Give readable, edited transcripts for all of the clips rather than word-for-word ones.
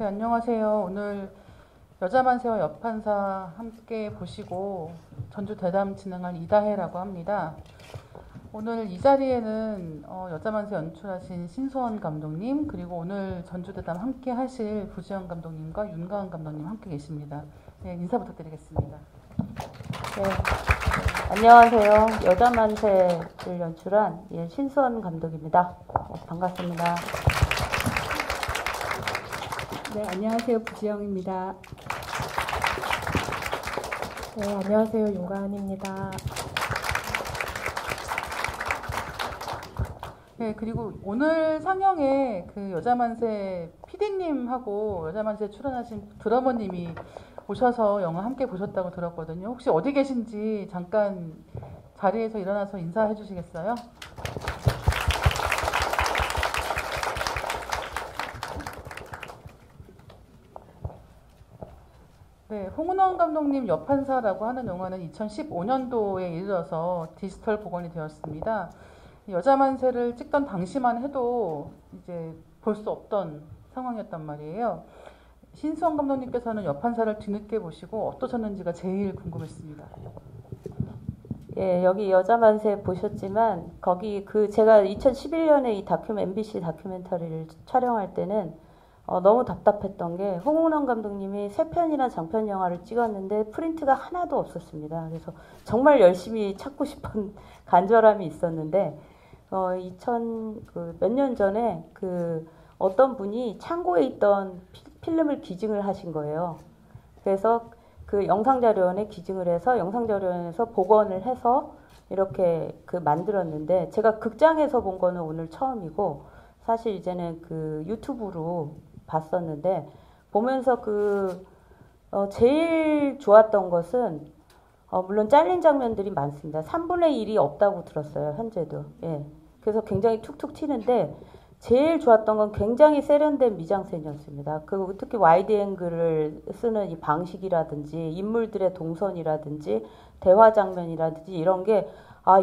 네, 안녕하세요. 오늘 여자만세와 여판사 함께 보시고 전주 대담 진행할 이다혜라고 합니다. 오늘 이 자리에는 여자만세 연출하신 신소원 감독님, 그리고 오늘 전주 대담 함께 하실 부지영 감독님과 윤가은 감독님 함께 계십니다. 네, 인사 부탁드리겠습니다. 네, 안녕하세요. 여자만세를 연출한 신소원 감독입니다. 반갑습니다. 네, 안녕하세요. 부지영입니다. 네, 안녕하세요. 윤가은입니다. 네, 그리고 오늘 상영에 그 여자만세 PD님하고 여자만세 출연하신 드러머님이 오셔서 영화 함께 보셨다고 들었거든요. 혹시 어디 계신지 잠깐 자리에서 일어나서 인사해 주시겠어요? 네, 홍은원 감독님 여판사라고 하는 영화는 2015년도에 이르러서 디지털 복원이 되었습니다. 여자만세를 찍던 당시만 해도 이제 볼 수 없던 상황이었단 말이에요. 신수원 감독님께서는 여판사를 뒤늦게 보시고 어떠셨는지가 제일 궁금했습니다. 예, 여기 여자만세 보셨지만 거기 제가 2011년에 이 MBC 다큐멘터리를 촬영할 때는 너무 답답했던 게 홍은원 감독님이 3편이나 장편 영화를 찍었는데 프린트가 하나도 없었습니다. 그래서 정말 열심히 찾고 싶은 간절함이 있었는데 몇 년 전에 어떤 분이 창고에 있던 필름을 기증을 하신 거예요. 그래서 그 영상자료원에 기증을 해서 영상자료원에서 복원을 해서 이렇게 만들었는데 제가 극장에서 본 거는 오늘 처음이고 사실 이제는 유튜브로 봤었는데 보면서 제일 좋았던 것은 물론 잘린 장면들이 많습니다. 3분의 1이 없다고 들었어요. 현재도. 예. 그래서 굉장히 툭툭 튀는데 제일 좋았던 건 굉장히 세련된 미장센이었습니다. 그리고 특히 와이드 앵글을 쓰는 이 방식이라든지 인물들의 동선이라든지 대화 장면이라든지 이런 게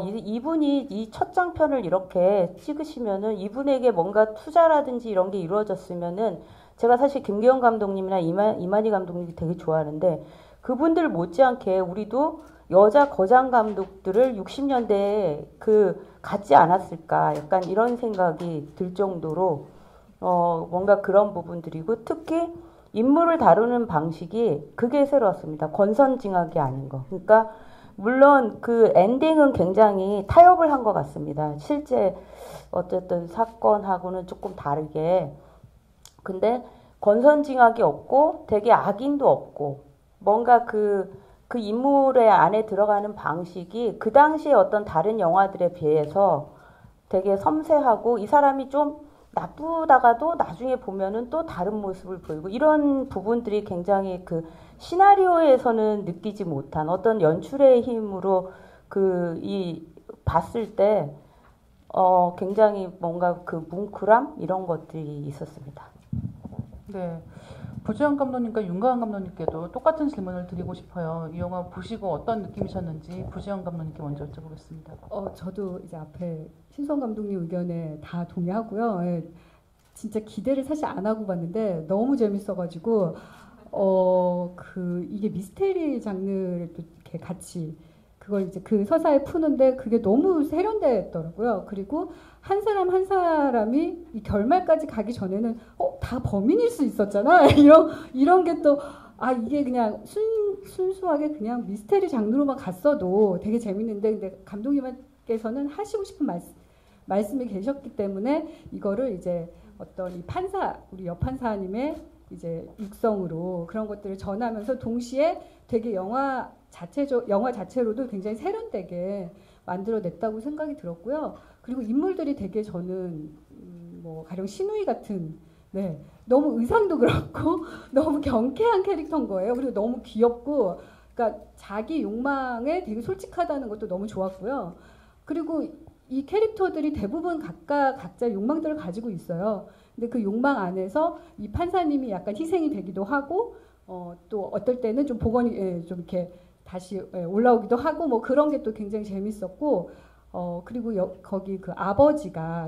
이분이 이 첫 장편을 이렇게 찍으시면은 이분에게 뭔가 투자라든지 이런 게 이루어졌으면은 제가 사실 김기현 감독님이나 이만희 감독님이 되게 좋아하는데 그분들 못지않게 우리도 여자 거장 감독들을 60년대에 갖지 않았을까 약간 이런 생각이 들 정도로 뭔가 그런 부분들이고 특히 인물을 다루는 방식이 그게 새로웠습니다. 권선징악이 아닌 거. 그러니까 물론 엔딩은 굉장히 타협을 한 것 같습니다. 실제 어쨌든 사건하고는 조금 다르게. 근데 권선징악이 없고 되게 악인도 없고 뭔가 그 인물의 안에 들어가는 방식이 그 당시에 어떤 다른 영화들에 비해서 되게 섬세하고 이 사람이 좀 나쁘다가도 나중에 보면은 또 다른 모습을 보이고 이런 부분들이 굉장히 시나리오에서는 느끼지 못한 어떤 연출의 힘으로 봤을 때 굉장히 뭔가 뭉클함 이런 것들이 있었습니다. 네. 부지영 감독님과 윤가은 감독님께도 똑같은 질문을 드리고 싶어요. 이 영화 보시고 어떤 느낌이셨는지 부지영 감독님께 먼저 여쭤보겠습니다. 저도 이제 앞에 신소원 감독님 의견에 다 동의하고요. 예, 진짜 기대를 사실 안 하고 봤는데 너무 재밌어가지고 이게 미스테리 장르를 또 이렇게 같이 그걸 이제 서사에 푸는데 그게 너무 세련됐더라고요. 그리고 한 사람 한 사람이 이 결말까지 가기 전에는 다 범인일 수 있었잖아. 이런 게 또 이게 그냥 순수하게 그냥 미스테리 장르로만 갔어도 되게 재밌는데 근데 감독님께서는 하시고 싶은 말씀이 계셨기 때문에 이거를 이제 어떤 이 우리 여판사님의 이제 육성으로 그런 것들을 전하면서 동시에 되게 영화 자체로도 굉장히 세련되게 만들어냈다고 생각이 들었고요. 그리고 인물들이 되게 저는 가령 신우이 같은 너무 의상도 그렇고 너무 경쾌한 캐릭터인 거예요. 그리고 너무 귀엽고 그러니까 자기 욕망에 되게 솔직하다는 것도 너무 좋았고요. 그리고 이 캐릭터들이 대부분 각자 욕망들을 가지고 있어요. 근데 그 욕망 안에서 이 판사님이 약간 희생이 되기도 하고 또 어떨 때는 좀 복원이 좀 이렇게 다시 올라오기도 하고 그런 게 또 굉장히 재밌었고 그리고 거기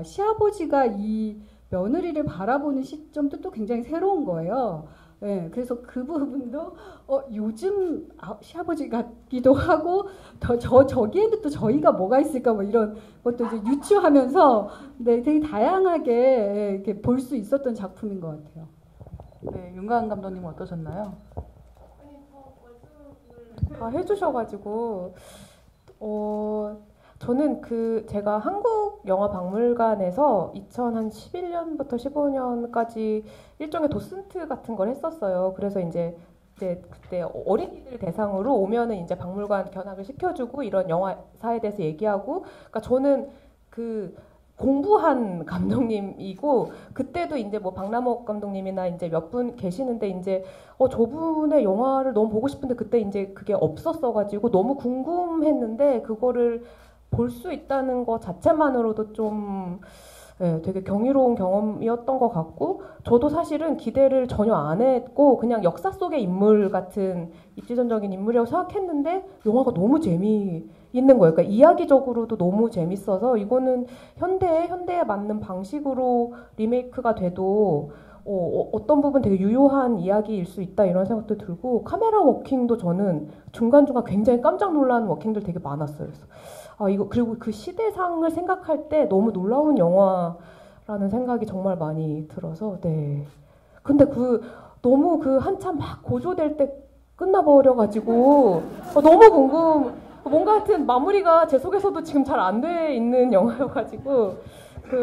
시아버지가 이 며느리를 바라보는 시점도 또 굉장히 새로운 거예요. 예, 그래서 그 부분도 요즘 시아버지 같기도 하고 저기에는 또 저희가 뭐가 있을까 뭐 이런 것도 이제 유추하면서 네, 되게 다양하게 이렇게 볼 수 있었던 작품인 것 같아요. 네, 윤가은 감독님 어떠셨나요? 다 해주셔가지고 저는 제가 한국 영화 박물관에서 2011년부터 15년까지 일종의 도슨트 같은 걸 했었어요. 그래서 이제 그때 어린이들 대상으로 오면은 이제 박물관 견학을 시켜주고 이런 영화사에 대해서 얘기하고, 그러니까 저는 공부한 감독님이고, 그때도 이제 뭐 박남옥 감독님이나 이제 몇 분 계시는데 이제 저분의 영화를 너무 보고 싶은데 그때 이제 그게 없었어가지고 너무 궁금했는데 그거를 볼 수 있다는 것 자체만으로도 좀 되게 경이로운 경험이었던 것 같고, 저도 사실은 기대를 전혀 안 했고 그냥 역사 속의 인물 같은 입지전적인 인물이라고 생각했는데 영화가 너무 재미있는 거예요. 그러니까 이야기적으로도 너무 재밌어서 이거는 현대에 맞는 방식으로 리메이크가 돼도 어떤 부분 되게 유효한 이야기일 수 있다 이런 생각도 들고, 카메라 워킹도 저는 중간중간 굉장히 깜짝 놀라는 워킹들 되게 많았어요. 그래서 그리고 그 시대상을 생각할 때 너무 놀라운 영화라는 생각이 정말 많이 들어서, 네. 근데 너무 한참 막 고조될 때 끝나버려가지고 너무 뭔가 하여튼 마무리가 제 속에서도 지금 잘 안 돼 있는 영화여가지고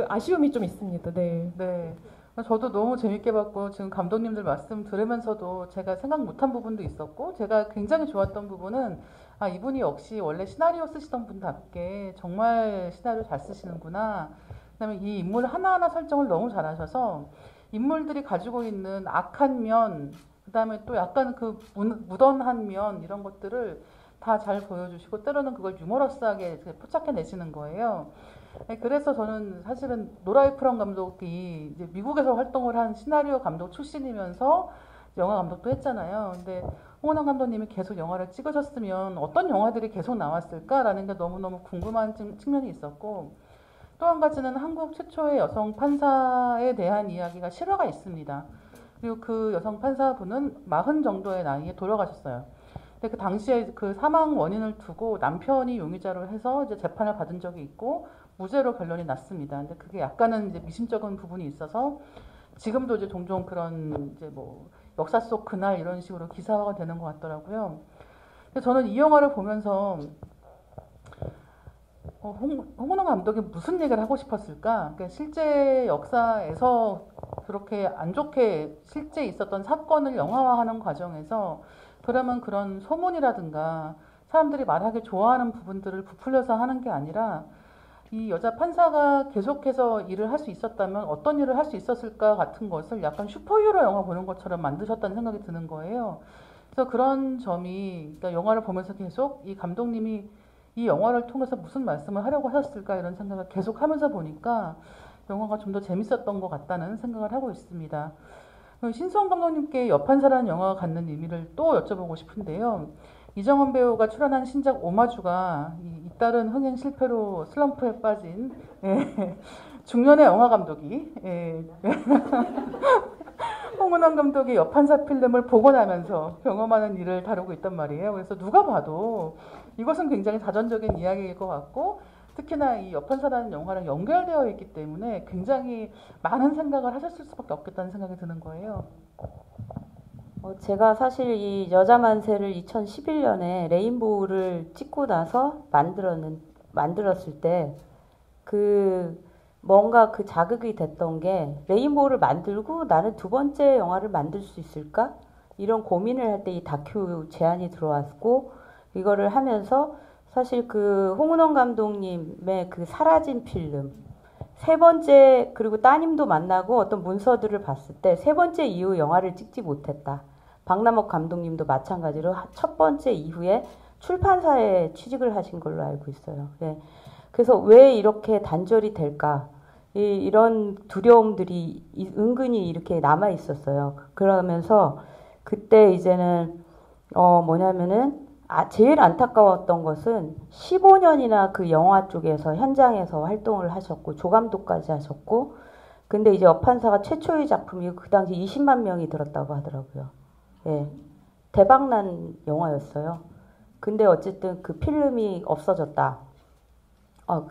아쉬움이 좀 있습니다. 네. 네. 저도 너무 재밌게 봤고, 지금 감독님들 말씀 들으면서도 제가 생각 못한 부분도 있었고, 제가 굉장히 좋았던 부분은 이분이 역시 원래 시나리오 쓰시던 분답게 정말 시나리오 잘 쓰시는구나. 그다음에 이 인물 하나하나 설정을 너무 잘하셔서 인물들이 가지고 있는 악한 면, 그다음에 또 약간 무던한 면 이런 것들을 다 잘 보여주시고, 때로는 그걸 유머러스하게 포착해내시는 거예요. 그래서 저는 사실은 노라 에프런 감독이 이제 미국에서 활동을 한 시나리오 감독 출신이면서 영화 감독도 했잖아요. 근데 홍은환 감독님이 계속 영화를 찍으셨으면 어떤 영화들이 계속 나왔을까라는 게 너무너무 궁금한 측면이 있었고, 또 한 가지는 한국 최초의 여성 판사에 대한 이야기가 실화가 있습니다. 그리고 그 여성 판사분은 40 정도의 나이에 돌아가셨어요. 근데 그 당시에 그 사망 원인을 두고 남편이 용의자로 해서 이제 재판을 받은 적이 있고 무죄로 결론이 났습니다. 근데 그게 약간은 이제 미심쩍은 부분이 있어서 지금도 이제 종종 그런 이제 뭐 역사 속 그날 이런 식으로 기사화가 되는 것 같더라고요. 근데 저는 이 영화를 보면서 홍은호 감독이 무슨 얘기를 하고 싶었을까? 그러니까 실제 역사에서 그렇게 안 좋게 실제 있었던 사건을 영화화하는 과정에서 그러면 그런 소문이라든가 사람들이 말하기 좋아하는 부분들을 부풀려서 하는 게 아니라 이 여자 판사가 계속해서 일을 할 수 있었다면 어떤 일을 할 수 있었을까 같은 것을 약간 슈퍼히어로 영화 보는 것처럼 만드셨다는 생각이 드는 거예요. 그래서 그런 점이, 그러니까 영화를 보면서 계속 이 감독님이 이 영화를 통해서 무슨 말씀을 하려고 하셨을까 이런 생각을 계속 하면서 보니까 영화가 좀 더 재밌었던 것 같다는 생각을 하고 있습니다. 신수원 감독님께 여판사라는 영화가 갖는 의미를 또 여쭤보고 싶은데요. 이정원 배우가 출연한 신작 오마주가 잇따른 흥행 실패로 슬럼프에 빠진 중년의 영화 감독이 홍은환 감독이 여판사 필름을 보고 나면서 경험하는 일을 다루고 있단 말이에요. 그래서 누가 봐도 이것은 굉장히 자전적인 이야기일 것 같고, 특히나 이 여판사라는 영화랑 연결되어 있기 때문에 굉장히 많은 생각을 하셨을 수밖에 없겠다는 생각이 드는 거예요. 제가 사실 이 여자 만세를 2011년에 레인보우를 찍고 나서 만들었을 때 뭔가 자극이 됐던 게, 레인보우를 만들고 나는 두 번째 영화를 만들 수 있을까? 이런 고민을 할 때 이 다큐 제안이 들어왔고, 이거를 하면서 사실 홍은원 감독님의 사라진 필름, 세 번째, 그리고 따님도 만나고 어떤 문서들을 봤을 때 세 번째 이후 영화를 찍지 못했다. 박남옥 감독님도 마찬가지로 첫 번째 이후에 출판사에 취직을 하신 걸로 알고 있어요. 네. 그래서 왜 이렇게 단절이 될까? 이런 두려움들이 은근히 이렇게 남아 있었어요. 그러면서 그때 이제는 뭐냐면은 제일 안타까웠던 것은 15년이나 그 영화 쪽에서 현장에서 활동을 하셨고 조감독까지 하셨고, 근데 이제 여판사가 최초의 작품이 그 당시 20만 명이 들었다고 하더라고요. 예. 대박난 영화였어요. 근데 어쨌든 그 필름이 없어졌다.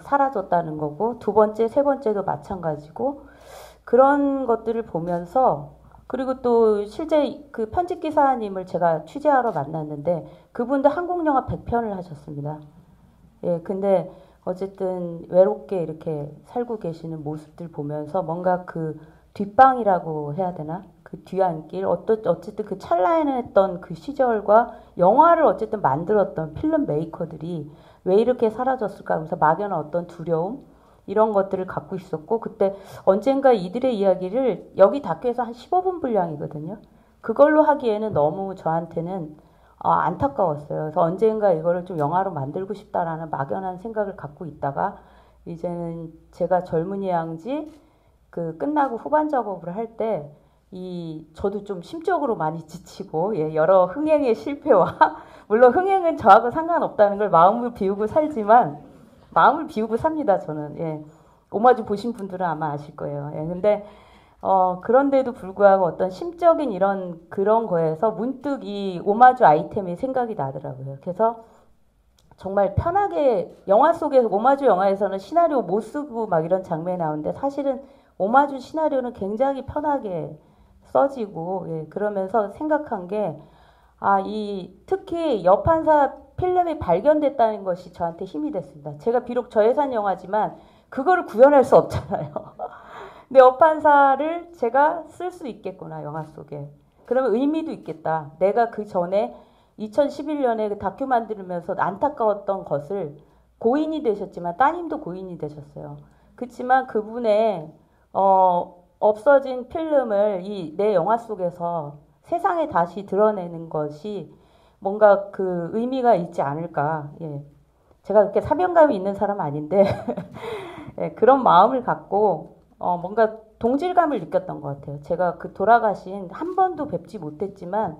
사라졌다는 거고, 두 번째, 세 번째도 마찬가지고, 그런 것들을 보면서, 그리고 또 실제 그 편집 기사님을 제가 취재하러 만났는데, 그분도 한국 영화 100편을 하셨습니다. 예, 근데 어쨌든 외롭게 이렇게 살고 계시는 모습들 보면서 뭔가 그 뒷방이라고 해야 되나? 그 뒤안길, 어쨌든 그 찬란했던 그 시절과 영화를 어쨌든 만들었던 필름 메이커들이 왜 이렇게 사라졌을까 하면서 막연한 어떤 두려움 이런 것들을 갖고 있었고, 그때 언젠가 이들의 이야기를 여기 다큐에서 한 15분 분량이거든요. 그걸로 하기에는 너무 저한테는 안타까웠어요. 그래서 언젠가 이거를 좀 영화로 만들고 싶다라는 막연한 생각을 갖고 있다가 이제는 제가 젊은이 양지 그 끝나고 후반 작업을 할 때 저도 좀 심적으로 많이 지치고, 예, 여러 흥행의 실패와 물론 흥행은 저하고 상관없다는 걸 마음을 비우고 살지만 마음을 비우고 삽니다, 저는. 예. 오마주 보신 분들은 아마 아실 거예요. 예. 근데 그런데도 불구하고 어떤 심적인 그런 거에서 문득 이 오마주 아이템이 생각이 나더라고요. 그래서 정말 편하게 영화 속에서 오마주 영화에서는 시나리오 못 쓰고 막 이런 장면이 나오는데 사실은 오마주 시나리오는 굉장히 편하게 써지고, 예, 그러면서 생각한 게 특히 여판사 필름이 발견됐다는 것이 저한테 힘이 됐습니다. 제가 비록 저예산 영화지만 그거를 구현할 수 없잖아요. 근데 여판사를 제가 쓸 수 있겠구나, 영화 속에. 그러면 의미도 있겠다. 내가 그 전에 2011년에 그 다큐 만들면서 안타까웠던 것을 고인이 되셨지만 따님도 고인이 되셨어요. 그렇지만 그분의 없어진 필름을 내 영화 속에서 세상에 다시 드러내는 것이 뭔가 그 의미가 있지 않을까. 예. 제가 그렇게 사명감이 있는 사람 아닌데 예, 그런 마음을 갖고 뭔가 동질감을 느꼈던 것 같아요. 제가 그 돌아가신 한 번도 뵙지 못했지만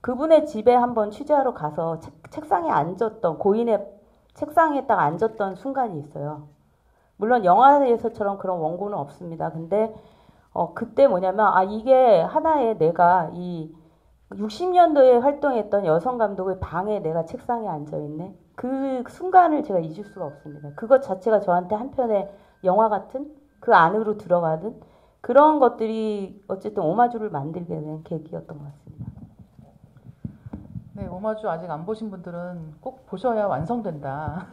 그분의 집에 한번 취재하러 가서 책상에 앉았던 고인의 책상에 딱 앉았던 순간이 있어요. 물론 영화에서처럼 그런 원고는 없습니다. 근데 그때 뭐냐면 이게 하나의 내가 이 60년도에 활동했던 여성 감독의 방에 내가 책상에 앉아있네. 그 순간을 제가 잊을 수가 없습니다. 그것 자체가 저한테 한편의 영화 같은 그 안으로 들어가는 그런 것들이 어쨌든 오마주를 만들게 된 계기였던 것 같습니다. 네, 오마주 아직 안 보신 분들은 꼭 보셔야 완성된다.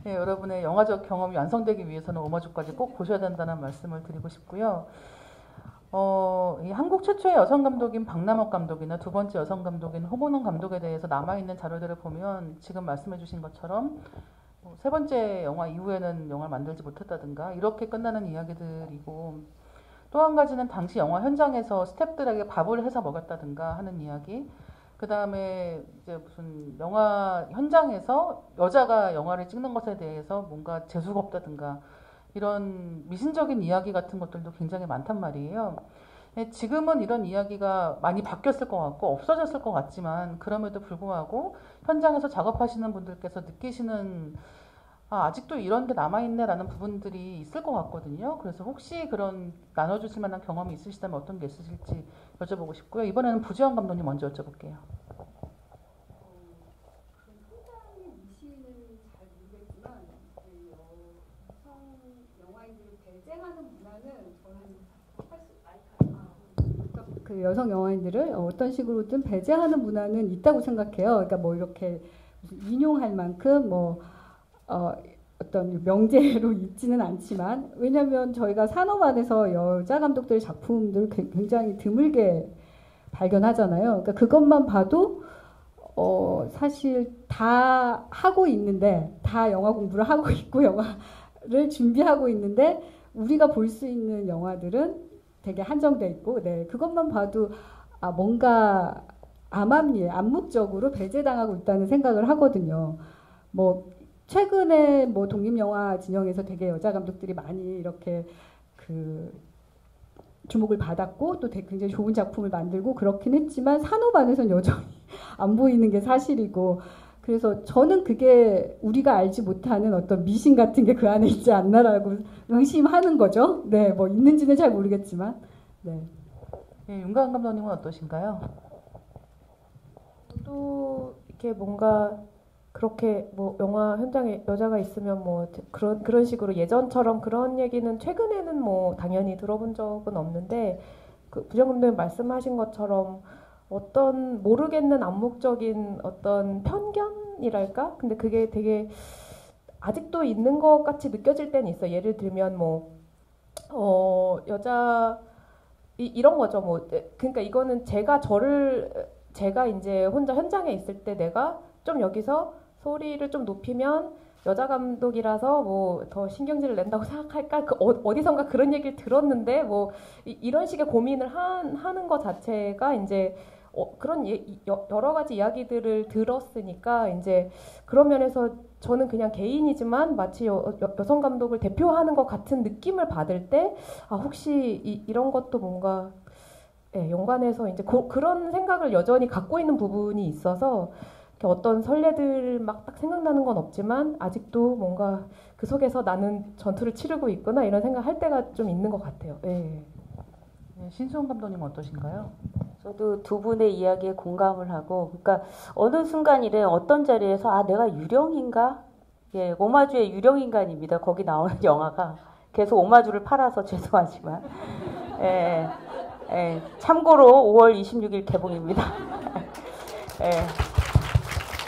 네, 여러분의 영화적 경험이 완성되기 위해서는 오마주까지 꼭 보셔야 된다는 말씀을 드리고 싶고요. 이 한국 최초의 여성 감독인 박남옥 감독이나 두 번째 여성 감독인 홍은원 감독에 대해서 남아있는 자료들을 보면 지금 말씀해 주신 것처럼 세 번째 영화 이후에는 영화를 만들지 못했다든가 이렇게 끝나는 이야기들이고, 또 한 가지는 당시 영화 현장에서 스태프들에게 밥을 해서 먹였다든가 하는 이야기, 그 다음에 이제 무슨 영화 현장에서 여자가 영화를 찍는 것에 대해서 뭔가 재수가 없다든가 이런 미신적인 이야기 같은 것들도 굉장히 많단 말이에요. 지금은 이런 이야기가 많이 바뀌었을 것 같고 없어졌을 것 같지만 그럼에도 불구하고 현장에서 작업하시는 분들께서 느끼시는 아직도 이런 게 남아있네라는 부분들이 있을 것 같거든요. 그래서 혹시 그런 나눠주실 만한 경험이 있으시다면 어떤 게 있으실지 여쭤보고 싶고요. 이번에는 부지원 감독님 먼저 여쭤볼게요. 그 여성 영화인들을 어떤 식으로든 배제하는 문화는 있다고 생각해요. 그러니까 뭐 이렇게 인용할 만큼 어떤 명제로 있지는 않지만, 왜냐하면 저희가 산업 안에서 여자 감독들의 작품들 굉장히 드물게 발견하잖아요. 그러니까 그것만 봐도 사실 다 하고 있는데, 다 영화 공부를 하고 있고 영화를 준비하고 있는데 우리가 볼 수 있는 영화들은 되게 한정돼 있고, 네, 그것만 봐도 뭔가 암묵적으로 배제당하고 있다는 생각을 하거든요. 뭐 최근에 뭐 독립영화 진영에서 되게 여자 감독들이 많이 이렇게 그 주목을 받았고 또 되게 굉장히 좋은 작품을 만들고 그렇긴 했지만 산업 안에서는 여전히 안 보이는 게 사실이고, 그래서 저는 그게 우리가 알지 못하는 어떤 미신 같은 게 그 안에 있지 않나라고 의심하는 거죠. 네, 뭐 있는지는 잘 모르겠지만. 네. 예, 윤가은 감독님은 어떠신가요? 또 이렇게 뭔가 그렇게 뭐 영화 현장에 여자가 있으면 뭐 그런 식으로 예전처럼 그런 얘기는 최근에는 뭐 당연히 들어본 적은 없는데 그 부장님들 말씀하신 것처럼 어떤 모르겠는 암묵적인 어떤 편견이랄까? 근데 그게 되게 아직도 있는 것 같이 느껴질 때는 있어. 예를 들면 뭐 여자 이런 거죠. 뭐 그러니까 이거는 제가 이제 혼자 현장에 있을 때 내가 좀 여기서 소리를 좀 높이면 여자 감독이라서 뭐 더 신경질을 낸다고 생각할까? 어디선가 그런 얘기를 들었는데 뭐 이런 식의 고민을 하는 것 자체가 이제 그런 여러 가지 이야기들을 들었으니까 이제 그런 면에서 저는 그냥 개인이지만 마치 여성 감독을 대표하는 것 같은 느낌을 받을 때 혹시 이런 것도 뭔가 연관해서 이제 그런 생각을 여전히 갖고 있는 부분이 있어서 어떤 선례들 막 딱 생각나는 건 없지만 아직도 뭔가 그 속에서 나는 전투를 치르고 있구나 이런 생각할 때가 좀 있는 것 같아요. 네. 신수홍 감독님 어떠신가요? 저도 두 분의 이야기에 공감을 하고, 그러니까 어느 순간이래 어떤 자리에서 내가 유령인가? 예, 오마주의 유령인간입니다. 거기 나오는 영화가 계속 오마주를 팔아서 죄송하지만, 참고로 5월 26일 개봉입니다.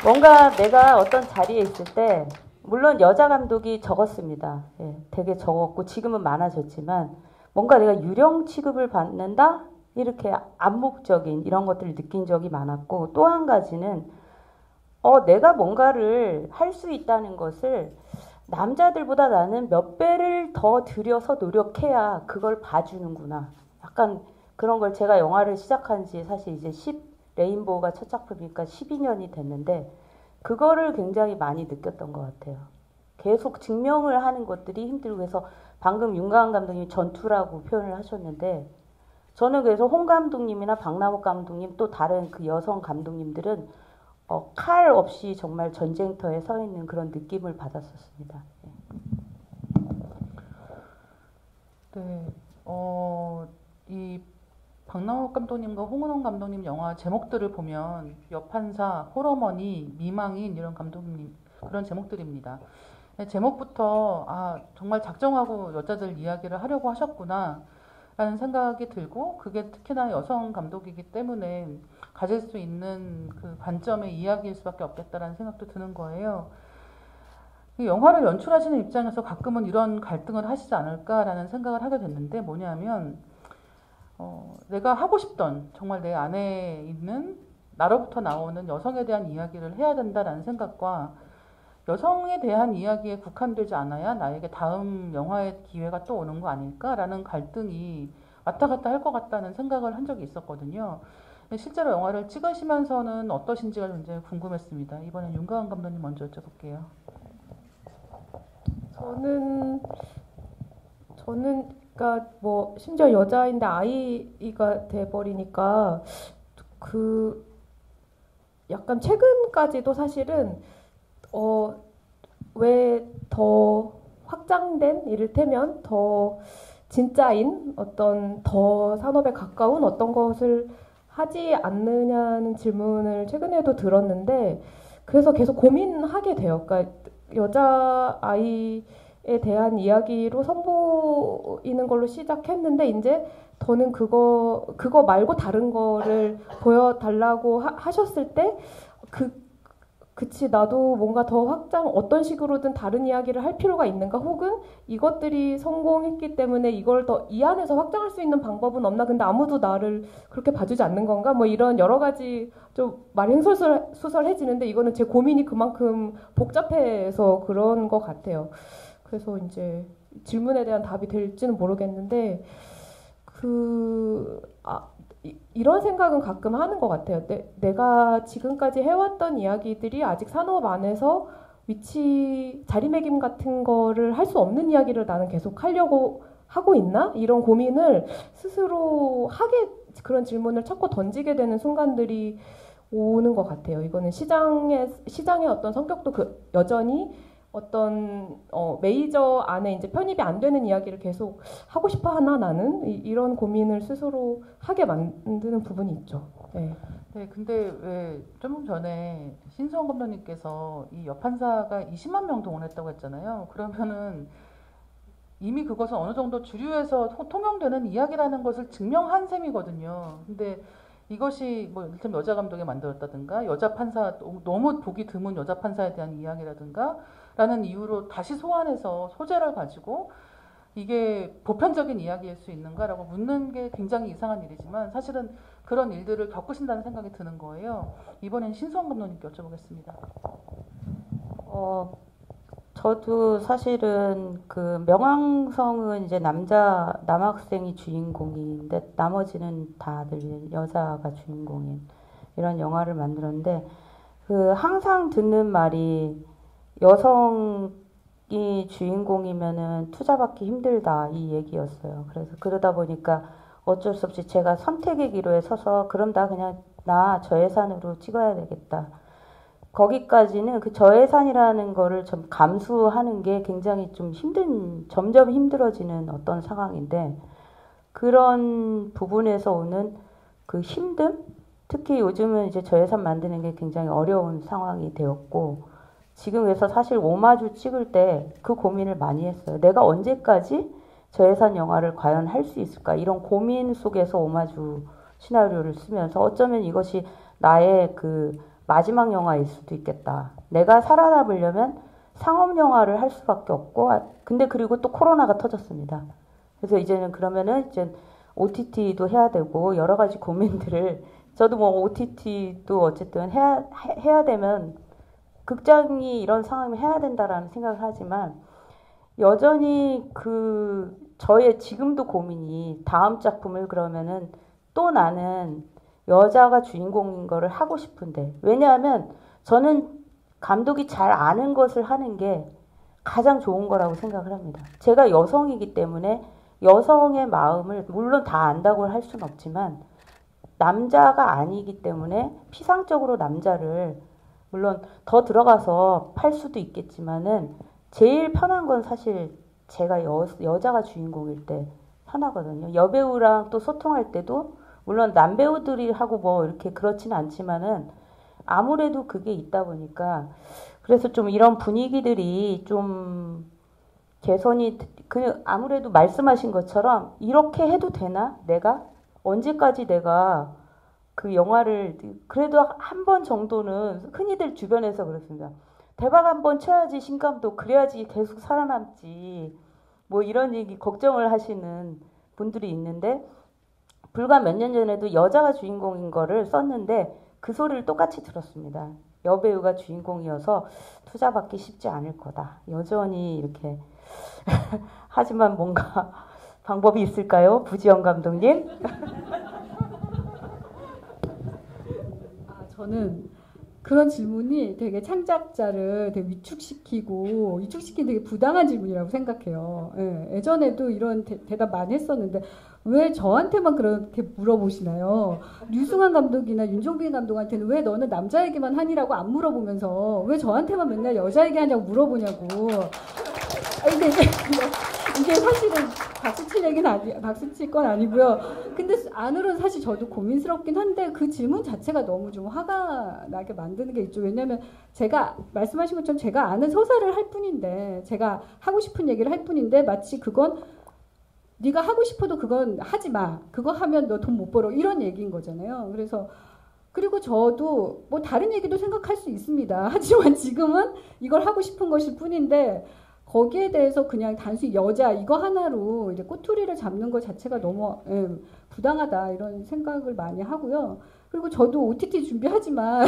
뭔가 내가 어떤 자리에 있을 때, 물론 여자 감독이 적었습니다. 되게 적었고 지금은 많아졌지만 뭔가 내가 유령 취급을 받는다? 이렇게 암묵적인 이런 것들을 느낀 적이 많았고, 또 한 가지는 내가 뭔가를 할 수 있다는 것을 남자들보다 나는 몇 배를 더 들여서 노력해야 그걸 봐주는구나. 약간 그런 걸 제가 영화를 시작한 지 사실 이제 레인보우가 첫 작품이니까 12년이 됐는데 그거를 굉장히 많이 느꼈던 것 같아요. 계속 증명을 하는 것들이 힘들고 해서 방금 윤가은 감독님이 전투라고 표현을 하셨는데 저는 그래서 홍 감독님이나 박남욱 감독님 또 다른 그 여성 감독님들은 칼 없이 정말 전쟁터에 서 있는 그런 느낌을 받았었습니다. 네, 이 박남욱 감독님과 홍은홍 감독님 영화 제목들을 보면 여판사, 호러머니, 미망인 이런 감독님 그런 제목들입니다. 제목부터 정말 작정하고 여자들 이야기를 하려고 하셨구나 라는 생각이 들고, 그게 특히나 여성 감독이기 때문에 가질 수 있는 그 관점의 이야기일 수밖에 없겠다라는 생각도 드는 거예요. 영화를 연출하시는 입장에서 가끔은 이런 갈등을 하시지 않을까라는 생각을 하게 됐는데, 뭐냐면 내가 하고 싶던 정말 내 안에 있는 나로부터 나오는 여성에 대한 이야기를 해야 된다라는 생각과 여성에 대한 이야기에 국한되지 않아야 나에게 다음 영화의 기회가 또 오는 거 아닐까라는 갈등이 왔다 갔다 할 것 같다는 생각을 한 적이 있었거든요. 실제로 영화를 찍으시면서는 어떠신지가 굉장히 궁금했습니다. 이번엔 윤가은 감독님 먼저 여쭤볼게요. 저는 그러니까 뭐 심지어 여자인데 아이가 돼버리니까 그 약간 최근까지도 사실은 왜 더 확장된, 이를테면 더 진짜인 어떤 더 산업에 가까운 어떤 것을 하지 않느냐는 질문을 최근에도 들었는데, 그래서 계속 고민하게 돼요. 그러니까 여자 아이에 대한 이야기로 선보이는 걸로 시작했는데 이제 저는 그거 말고 다른 거를 보여달라고 하셨을 때 그치, 나도 뭔가 더 어떤 식으로든 다른 이야기를 할 필요가 있는가? 혹은 이것들이 성공했기 때문에 이걸 더 이 안에서 확장할 수 있는 방법은 없나? 근데 아무도 나를 그렇게 봐주지 않는 건가? 뭐 이런 여러 가지 좀 말이 횡설수설해지는데 이거는 제 고민이 그만큼 복잡해서 그런 것 같아요. 그래서 이제 질문에 대한 답이 될지는 모르겠는데 이런 생각은 가끔 하는 것 같아요. 내가 지금까지 해왔던 이야기들이 아직 산업 안에서 자리매김 같은 거를 할 수 없는 이야기를 나는 계속 하려고 하고 있나? 이런 고민을 스스로 그런 질문을 자꾸 던지게 되는 순간들이 오는 것 같아요. 이거는 시장의 어떤 성격도 여전히 어떤 메이저 안에 이제 편입이 안 되는 이야기를 계속 하고 싶어 하나 나는 이런 고민을 스스로 하게 만드는 부분이 있죠. 네. 네, 근데 왜 좀 전에 신수원 감독님께서 이 여판사가 20만 명 동원했다고 했잖아요. 그러면은 이미 그것은 어느 정도 주류에서 통용되는 이야기라는 것을 증명한 셈이거든요. 근데 이것이 뭐 이를테면 여자 감독이 만들었다든가 여자 판사 너무 보기 드문 여자 판사에 대한 이야기라든가 라는 이유로 다시 소환해서 소재를 가지고 이게 보편적인 이야기일 수 있는가라고 묻는 게 굉장히 이상한 일이지만 사실은 그런 일들을 겪으신다는 생각이 드는 거예요. 이번엔 신수원 감독님께 여쭤보겠습니다. 저도 사실은 그 명왕성은 이제 남학생이 주인공인데 나머지는 다들 여자가 주인공인 이런 영화를 만들었는데 그 항상 듣는 말이 여성이 주인공이면은 투자받기 힘들다 이 얘기였어요. 그래서 그러다 보니까 어쩔 수 없이 제가 선택의 기로에 서서 그럼 나 그냥 나 저예산으로 찍어야 되겠다. 거기까지는 그 저예산이라는 거를 좀 감수하는 게 굉장히 좀 점점 힘들어지는 어떤 상황인데 그런 부분에서 오는 그 힘듦? 특히 요즘은 이제 저예산 만드는 게 굉장히 어려운 상황이 되었고 지금 그래서 사실 오마주 찍을 때 그 고민을 많이 했어요. 내가 언제까지 저예산 영화를 과연 할 수 있을까? 이런 고민 속에서 오마주 시나리오를 쓰면서 어쩌면 이것이 나의 그 마지막 영화일 수도 있겠다. 내가 살아남으려면 상업 영화를 할 수밖에 없고, 근데 그리고 또 코로나가 터졌습니다. 그래서 이제는 그러면은 이제 OTT도 해야 되고 여러 가지 고민들을 저도 뭐 OTT도 어쨌든 해야 되면 극장이 이런 상황을 해야 된다라는 생각을 하지만 여전히 그 저의 지금도 고민이 다음 작품을 그러면은 또 나는 여자가 주인공인 거를 하고 싶은데 왜냐하면 저는 감독이 잘 아는 것을 하는 게 가장 좋은 거라고 생각을 합니다. 제가 여성이기 때문에 여성의 마음을 물론 다 안다고 할 수는 없지만 남자가 아니기 때문에 피상적으로 남자를 물론 더 들어가서 팔 수도 있겠지만은 제일 편한 건 사실 제가 여자가 주인공일 때 편하거든요. 여배우랑 또 소통할 때도 물론 남배우들이 하고 뭐 이렇게 그렇지는 않지만은 아무래도 그게 있다 보니까 그래서 좀 이런 분위기들이 좀 개선이 아무래도 말씀하신 것처럼 이렇게 해도 되나? 내가 언제까지 내가 그 영화를 그래도 한 번 정도는 흔히들 주변에서 그렇습니다. 대박 한 번 쳐야지 신감독 그래야지 계속 살아남지 뭐 이런 얘기 걱정을 하시는 분들이 있는데 불과 몇 년 전에도 여자가 주인공인 거를 썼는데 그 소리를 똑같이 들었습니다. 여배우가 주인공이어서 투자받기 쉽지 않을 거다. 여전히 이렇게 하지만 뭔가 방법이 있을까요? 부지영 감독님? 저는 그런 질문이 되게 창작자를 되게 위축시키는 되게 부당한 질문이라고 생각해요. 예, 예전에도 이런 대답 많이 했었는데 왜 저한테만 그렇게 물어보시나요? 류승환 감독이나 윤종빈 감독한테는 왜 너는 남자 얘기만 하니라고 안 물어보면서 왜 저한테만 맨날 여자 얘기하냐고 물어보냐고. 근데 이게 사실은 박수 칠 건 아니고요. 근데 안으로는 사실 저도 고민스럽긴 한데 그 질문 자체가 너무 좀 화가 나게 만드는 게 있죠. 왜냐하면 제가 말씀하신 것처럼 제가 아는 서사를 할 뿐인데 제가 하고 싶은 얘기를 할 뿐인데 마치 그건 네가 하고 싶어도 그건 하지 마. 그거 하면 너 돈 못 벌어. 이런 얘기인 거잖아요. 그리고 저도 뭐 다른 얘기도 생각할 수 있습니다. 하지만 지금은 이걸 하고 싶은 것일 뿐인데 거기에 대해서 그냥 단순히 여자 이거 하나로 이제 꼬투리를 잡는 것 자체가 너무 부당하다 이런 생각을 많이 하고요. 그리고 저도 OTT 준비하지만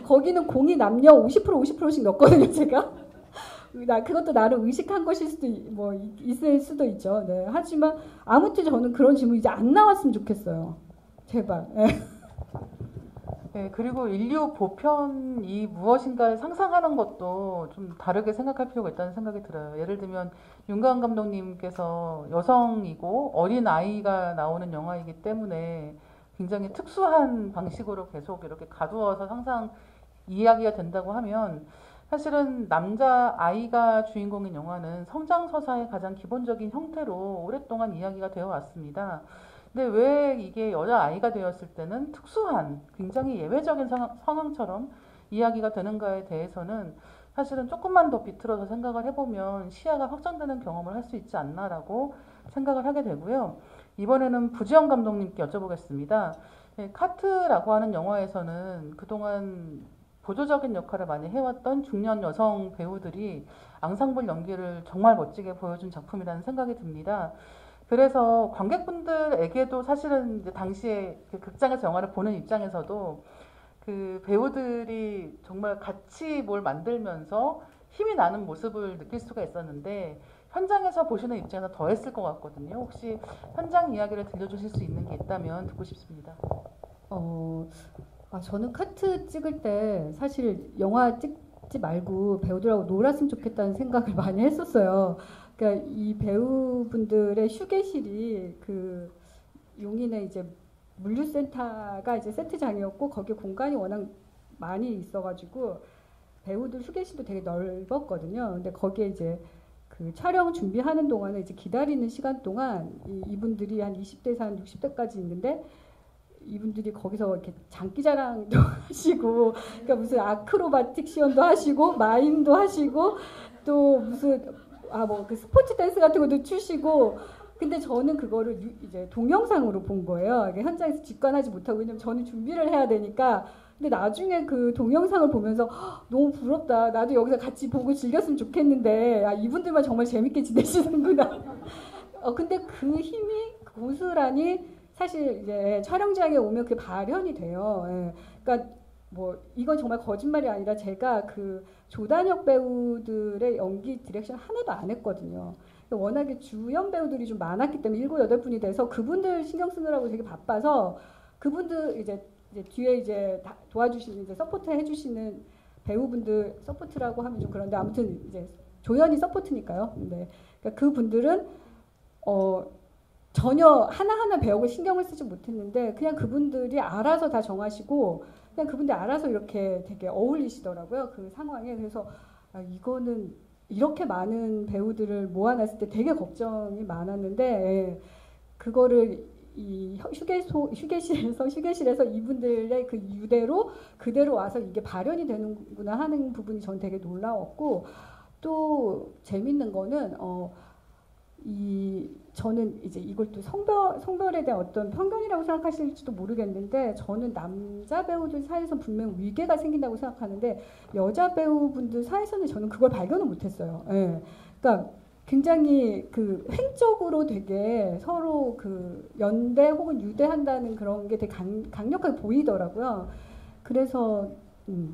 거기는 공이 남녀 50%씩 넣거든요, 제가. 그것도 나름 의식한 것일 수도 있을 수도 있죠. 네. 하지만 아무튼 저는 그런 질문 이제 안 나왔으면 좋겠어요. 제발. 네, 그리고 인류 보편이 무엇인가를 상상하는 것도 좀 다르게 생각할 필요가 있다는 생각이 들어요. 예를 들면 윤가은 감독님께서 여성이고 어린 아이가 나오는 영화이기 때문에 굉장히 특수한 방식으로 계속 이렇게 가두어서 항상 이야기가 된다고 하면 사실은 남자 아이가 주인공인 영화는 성장 서사의 가장 기본적인 형태로 오랫동안 이야기가 되어 왔습니다. 근데 왜 이게 여자 아이가 되었을 때는 특수한 굉장히 예외적인 상황처럼 이야기가 되는가에 대해서는 사실은 조금만 더 비틀어서 생각을 해보면 시야가 확장되는 경험을 할 수 있지 않나라고 생각을 하게 되고요. 이번에는 부지영 감독님께 여쭤보겠습니다. 카트라고 하는 영화에서는 그동안 보조적인 역할을 많이 해왔던 중년 여성 배우들이 앙상블 연기를 정말 멋지게 보여준 작품이라는 생각이 듭니다. 그래서 관객분들에게도 사실은 이제 당시에 그 극장에서 영화를 보는 입장에서도 그 배우들이 정말 같이 뭘 만들면서 힘이 나는 모습을 느낄 수가 있었는데 현장에서 보시는 입장에서 더 했을 것 같거든요. 혹시 현장 이야기를 들려주실 수 있는 게 있다면 듣고 싶습니다. 저는 카트 찍을 때 사실 영화 찍지 말고 배우들하고 놀았으면 좋겠다는 생각을 많이 했었어요. 그러니까 이 배우분들의 휴게실이 그 용인에 이제 물류센터가 이제 세트장이었고 거기 공간이 워낙 많이 있어가지고 배우들 휴게실도 되게 넓었거든요. 근데 거기에 이제 그 촬영 준비하는 동안에 이제 기다리는 시간 동안 이분들이 한 20대에서 한 60대까지 있는데 이분들이 거기서 이렇게 장기자랑도 하시고, 그러니까 무슨 아크로바틱 시연도 하시고, 마임도 하시고, 또 무슨 그 스포츠 댄스 같은 것도 추시고. 근데 저는 그거를 이제 동영상으로 본 거예요. 현장에서 직관하지 못하고, 왜냐면 저는 준비를 해야 되니까. 근데 나중에 그 동영상을 보면서 너무 부럽다. 나도 여기서 같이 보고 즐겼으면 좋겠는데, 이분들만 정말 재밌게 지내시는구나. 근데 그 힘이 고스란히 사실 이제 촬영장에 오면 그게 발현이 돼요. 예. 그러니까 뭐 이건 정말 거짓말이 아니라 제가 그 조단혁 배우들의 연기 디렉션 하나도 안 했거든요. 워낙에 주연 배우들이 좀 많았기 때문에 7, 8분이 돼서 그분들 신경 쓰느라고 되게 바빠서 그분들 이제 뒤에 이제 도와주시는 이제 서포트 해주시는 배우분들 서포트라고 하면 좀 그런데 아무튼 이제 조연이 서포트니까요. 근데 그러니까 그분들은 전혀 하나하나 배우고 신경을 쓰지 못했는데 그냥 그분들이 알아서 다 정하시고 그냥 그분들이 알아서 이렇게 되게 어울리시더라고요. 그 상황에. 그래서 이거는 이렇게 많은 배우들을 모아놨을 때 되게 걱정이 많았는데 그거를 이 휴게실에서 이분들의 그 유대로 그대로 와서 이게 발현이 되는구나 하는 부분이 전 되게 놀라웠고 또 재밌는 거는 저는 이제 이걸 또 성별에 대한 어떤 편견이라고 생각하실지도 모르겠는데 저는 남자 배우들 사이에서 분명 위계가 생긴다고 생각하는데 여자 배우분들 사이에서는 저는 그걸 발견을 못했어요. 예. 그러니까 굉장히 그 횡적으로 되게 서로 그 연대 혹은 유대한다는 그런 게 되게 강력하게 보이더라고요. 그래서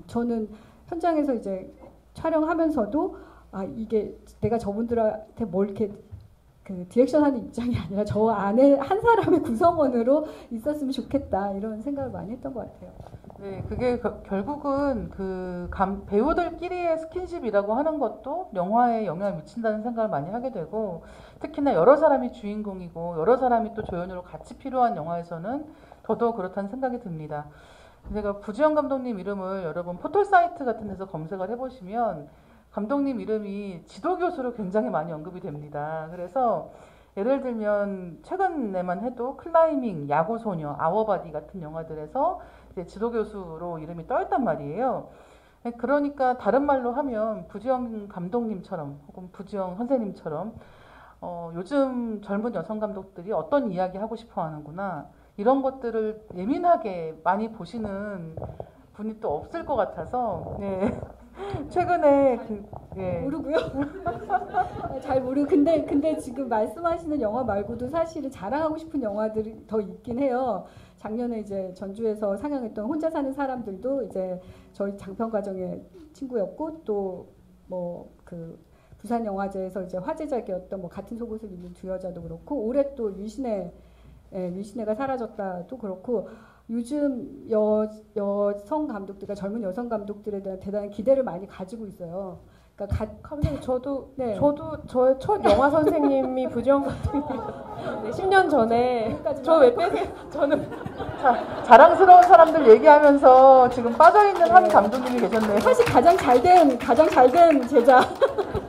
저는 현장에서 이제 촬영하면서도 이게 내가 저분들한테 뭘 이렇게 그 디렉션하는 입장이 아니라 저 안에 한 사람의 구성원으로 있었으면 좋겠다 이런 생각을 많이 했던 것 같아요. 네, 그게 결국은 그 배우들끼리의 스킨십이라고 하는 것도 영화에 영향을 미친다는 생각을 많이 하게 되고 특히나 여러 사람이 주인공이고 여러 사람이 또 조연으로 같이 필요한 영화에서는 더더욱 그렇다는 생각이 듭니다. 제가 부지영 감독님 이름을 여러분 포털 사이트 같은 데서 검색을 해보시면 감독님 이름이 지도교수로 굉장히 많이 언급이 됩니다. 그래서 예를 들면 최근에만 해도 클라이밍, 야구소녀, 아워바디 같은 영화들에서 이제 지도교수로 이름이 떠있단 말이에요. 그러니까 다른 말로 하면 부지영 감독님처럼 혹은 부지영 선생님처럼 요즘 젊은 여성 감독들이 어떤 이야기 하고 싶어 하는구나 이런 것들을 예민하게 많이 보시는 분이 또 없을 것 같아서 네. 최근에 모르고요. 잘 모르고 근데 지금 말씀하시는 영화 말고도 사실은 자랑하고 싶은 영화들이 더 있긴 해요. 작년에 이제 전주에서 상영했던 혼자 사는 사람들도 이제 저희 장편 과정의 친구였고 또 뭐 그 부산 영화제에서 이제 화제작이었던 뭐 같은 속옷을 입는 두 여자도 그렇고 올해 또 윤신혜가 사라졌다도 그렇고. 요즘 여성 감독들과 젊은 여성 감독들에 대한 대단한 기대를 많이 가지고 있어요. 그러니까 감독님 저도 네. 저의 첫 영화 선생님이 부지영 감독님. 네, 10년 전에 저 왜 빼세요? 저는 자랑스러운 사람들 얘기하면서 지금 빠져있는 한 감독님이 계셨네요. 사실 가장 잘된 제자.